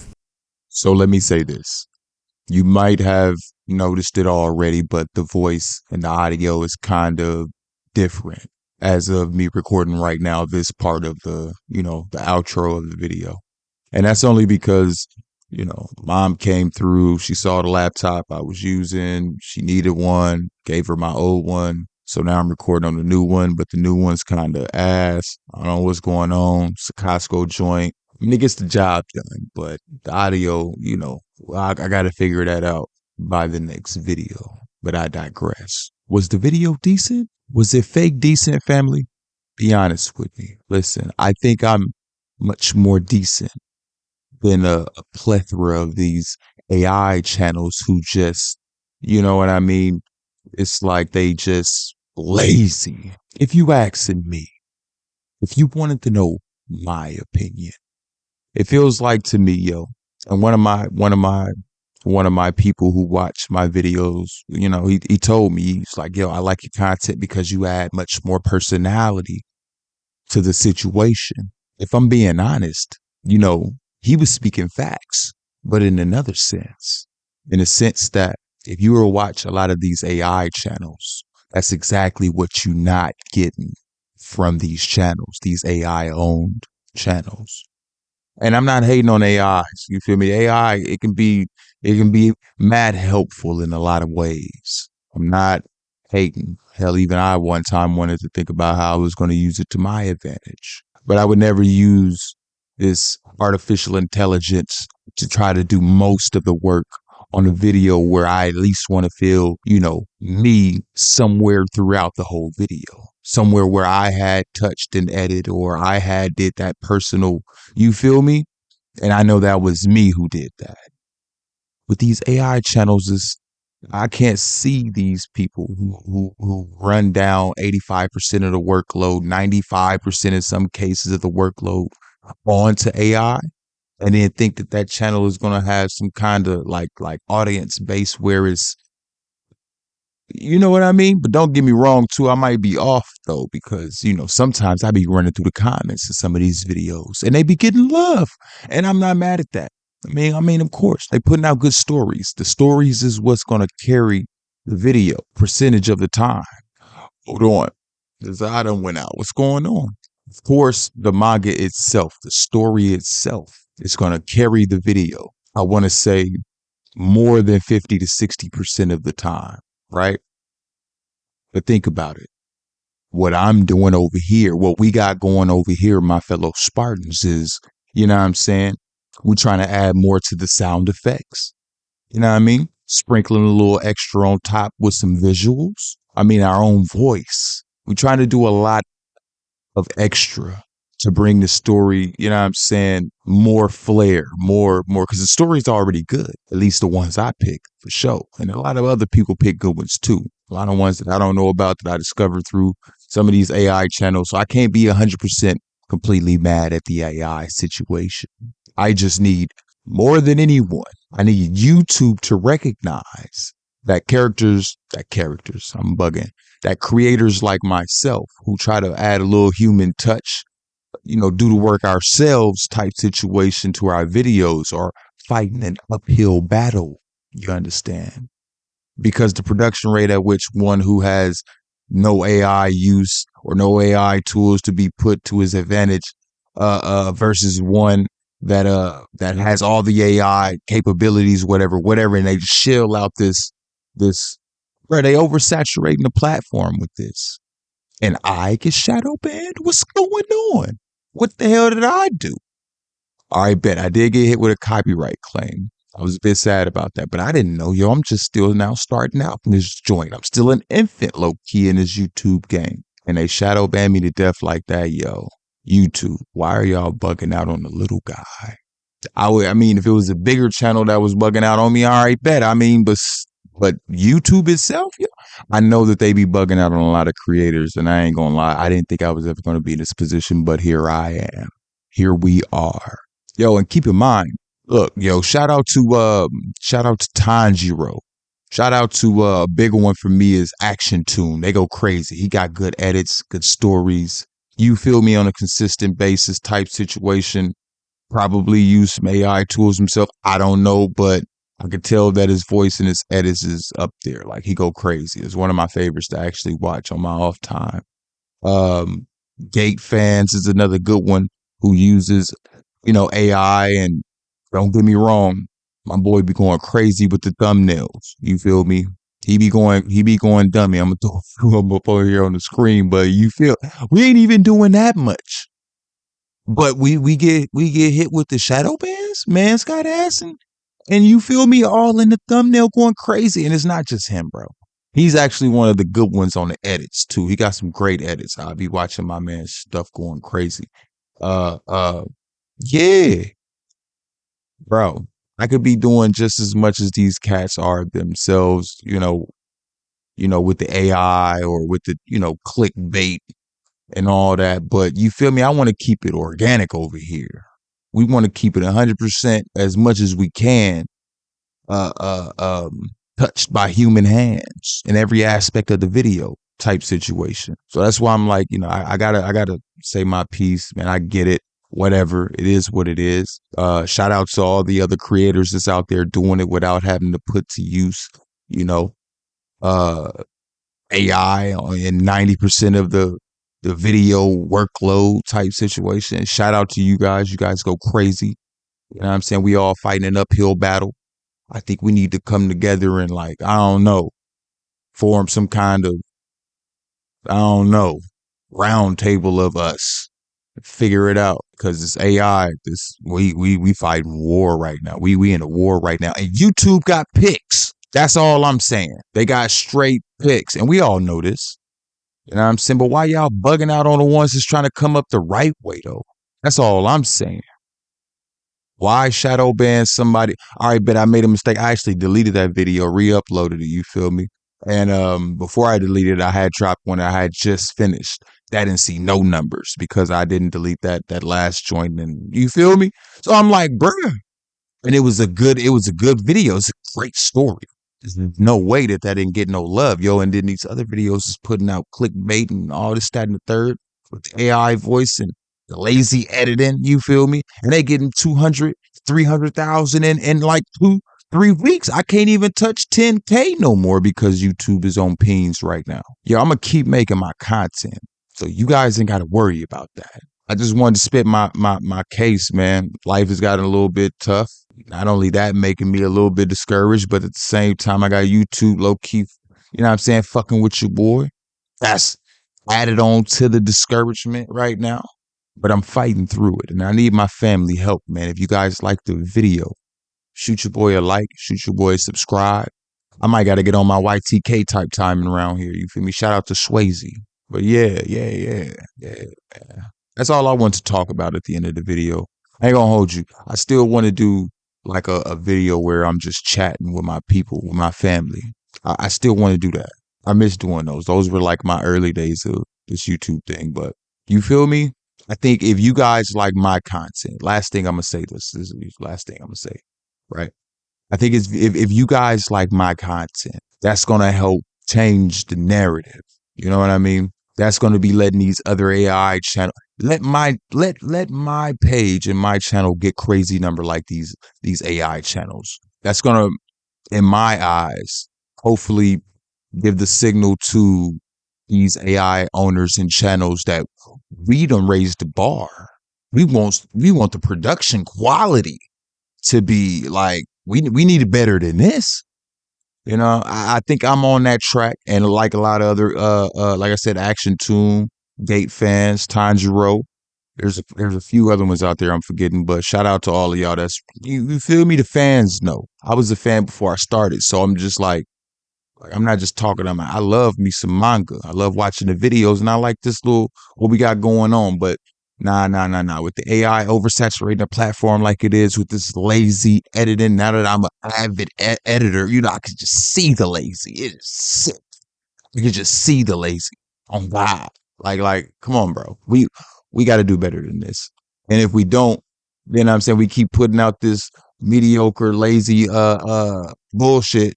So let me say this. You might have noticed it already, but the voice and the audio is kind of different as of me recording right now this part of the outro of the video. And that's only because, mom came through. She saw the laptop I was using. She needed one, gave her my old one. So now I'm recording on the new one, but the new one's kind of ass. I don't know what's going on. It's a Costco joint. I mean, it gets the job done, but the audio, I got to figure that out by the next video. But I digress. Was the video decent? Was it fake decent, family? Be honest with me. Listen, I think I'm much more decent than a plethora of these AI channels who just, you know what I mean? It's like they just lazy. If you asking me, if you wanted to know my opinion, it feels like to me, and one of my people who watch my videos, he told me, he's like, "Yo, I like your content because you add much more personality to the situation." If I'm being honest, he was speaking facts, but in another sense, in a sense that if you were to watch a lot of these AI channels, that's exactly what you're not getting from these channels, these AI owned channels. And I'm not hating on AIs. You feel me? AI, it can be mad helpful in a lot of ways. I'm not hating. Hell, even I one time wanted to think about how I was going to use it to my advantage. But I would never use this artificial intelligence to try to do most of the work on a video where I at least want to feel, me somewhere throughout the whole video. Somewhere where I had touched and edited, or I had did that personal, you feel me? And I know that was me who did that. With these AI channels, I can't see these people who run down 85% of the workload, 95% in some cases of the workload onto AI, and then think that channel is going to have some kind of like audience base where it's, you know what I mean? But don't get me wrong too. I might be off though, because, sometimes I be running through the comments of some of these videos and they be getting love, and I'm not mad at that. I mean, of course they putting out good stories. The stories is what's going to carry the video percentage of the time. Hold on. This item went out. What's going on? Of course, the manga itself, the story itself is going to carry the video. I want to say more than 50 to 60% of the time, right? But think about it. What I'm doing over here, what we got going over here, my fellow Spartans, is, you know what I'm saying? We're trying to add more to the sound effects. You know what I mean? Sprinkling a little extra on top with some visuals. I mean, our own voice. We're trying to do a lot of extra to bring the story, you know what I'm saying, more flair, more, because the story's already good. At least the ones I pick, for sure. And a lot of other people pick good ones too. A lot of ones that I don't know about that I discovered through some of these AI channels. So I can't be 100% completely mad at the AI situation. I just need, more than anyone, I need YouTube to recognize that I'm bugging, that creators like myself who try to add a little human touch, do the work ourselves type situation to our videos, or fighting an uphill battle. You understand? Because the production rate at which one who has no AI use or no AI tools to be put to his advantage versus one that has all the AI capabilities, whatever, and they just shill out this bro, they oversaturating the platform with this. And I get shadow banned? What's going on? What the hell did I do? All right, bet I did get hit with a copyright claim. I was a bit sad about that, but I didn't know, yo. I'm just still now starting out in this joint. I'm still an infant, low key, in this YouTube game, and they shadow ban me to death like that, yo. YouTube, why are y'all bugging out on the little guy? I mean, if it was a bigger channel that was bugging out on me, all right, bet. I mean, but YouTube itself, yo, I know that they be bugging out on a lot of creators, and I ain't gonna lie, I didn't think I was ever gonna be in this position, but here I am. Here we are. Yo, and keep in mind, look, yo, shout out to Tanjiro. Shout out to a bigger one for me is Action Tune. They go crazy. He got good edits, good stories. You feel me, on a consistent basis type situation. Probably use some AI tools himself. I don't know, but I could tell that his voice and his edits is up there. Like, he go crazy. It's one of my favorites to actually watch on my off time. Gate Fans is another good one who uses, AI, and don't get me wrong, my boy be going crazy with the thumbnails. You feel me? He be going dummy. I'm gonna throw him up over here on the screen, but you feel we ain't even doing that much. But we get hit with the shadow bans, man, Scott ass, and you feel me, all in the thumbnail going crazy. And it's not just him, bro. He's actually one of the good ones on the edits too. He got some great edits. I'll be watching my man's stuff going crazy. Yeah, bro. I could be doing just as much as these cats are themselves, with the AI or with the, clickbait and all that. But you feel me? I want to keep it organic over here. We want to keep it 100% as much as we can, uh, uh, um, touched by human hands in every aspect of the video type situation. So that's why I'm like, I gotta say my piece, man. I get it. Whatever, it is what it is. Shout out to all the other creators that's out there doing it without having to put to use, uh, AI in 90% of the video workload type situation. Shout out to you guys. You guys go crazy. You know what I'm saying? We all fighting an uphill battle. I think we need to come together and, like, I don't know, form some kind of, I don't know, round table of us. Figure it out, because it's AI. We fighting war right now. We in a war right now. And YouTube got picks. That's all I'm saying. They got straight picks. And we all know this. You know what I'm saying? But why y'all bugging out on the ones that's trying to come up the right way, though? That's all I'm saying. Why shadow ban somebody? All right, but I made a mistake. I actually deleted that video, re-uploaded it. You feel me? And before I deleted it, I had dropped one I had just finished. That didn't see no numbers because I didn't delete that last joint. And you feel me? So I'm like, bruh. And it was a good video. It's a great story. There's no way that didn't get no love, yo. And then these other videos is putting out clickbait and all this, that, and the third with the AI voice and the lazy editing. You feel me? And they getting 200, 300,000 in like 2-3 weeks. I can't even touch 10K no more because YouTube is on pings right now. Yo, I'm gonna keep making my content, so you guys ain't got to worry about that. I just wanted to spit my case, man. Life has gotten a little bit tough. Not only that, making me a little bit discouraged, but at the same time, I got YouTube low key, you know what I'm saying, fucking with your boy. That's added on to the discouragement right now. But I'm fighting through it, and I need my family help, man. If you guys like the video, shoot your boy a like, shoot your boy a subscribe. I might got to get on my YTK type timing around here. You feel me? Shout out to Swayze. But yeah. That's all I want to talk about at the end of the video. I ain't gonna hold you. I still want to do like a video where I'm just chatting with my people, with my family. I still want to do that. I miss doing those. Those were like my early days of this YouTube thing. But you feel me? I think if you guys like my content, last thing I'm gonna say, this is the last thing I'm gonna say, right? I think if you guys like my content, that's gonna help change the narrative. You know what I mean? That's gonna be letting these other AI channel let my page and my channel get crazy number like these AI channels. That's gonna, in my eyes, hopefully give the signal to these AI owners and channels that we done raised the bar. we want the production quality to be like we need it better than this. I think I'm on that track, and like a lot of other like I said, Action Tune, Gate fans, Tanjiro. There's a few other ones out there I'm forgetting, but shout out to all of y'all. You feel me? The fans know. I was a fan before I started, so I'm just like I'm not just talking. I love me some manga. I love watching the videos, and I like this little what we got going on. But nah. With the AI oversaturating the platform like it is, with this lazy editing. Now that I'm an avid editor, I can just see the lazy. It is sick. You can just see the lazy. On God, come on, bro. We got to do better than this. And if we don't, then I'm saying we keep putting out this mediocre, lazy, bullshit,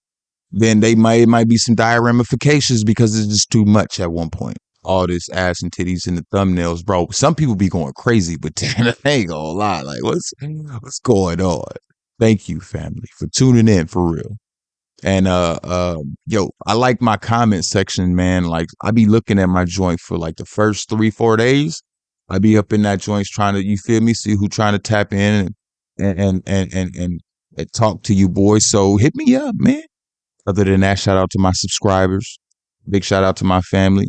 then it might be some dire ramifications because it's just too much at one point. All this ass and titties in the thumbnails, bro. Some people be going crazy, but I ain't gonna lie. Like, what's going on? Thank you, family, for tuning in for real. And yo, I like my comment section, man. Like, I be looking at my joint for like the first 3-4 days. I be up in that joints trying to, you feel me, see who trying to tap in and talk to you boys. So hit me up, man. Other than that, shout out to my subscribers. Big shout out to my family.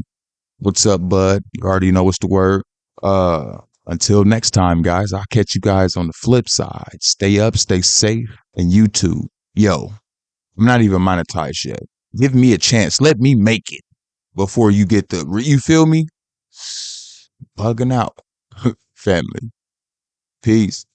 What's up, bud? You already know what's the word. Until next time, guys, I'll catch you guys on the flip side. Stay up, stay safe, and YouTube. Yo, I'm not even monetized yet. Give me a chance. Let me make it before you get you feel me? Bugging out. Family. Peace.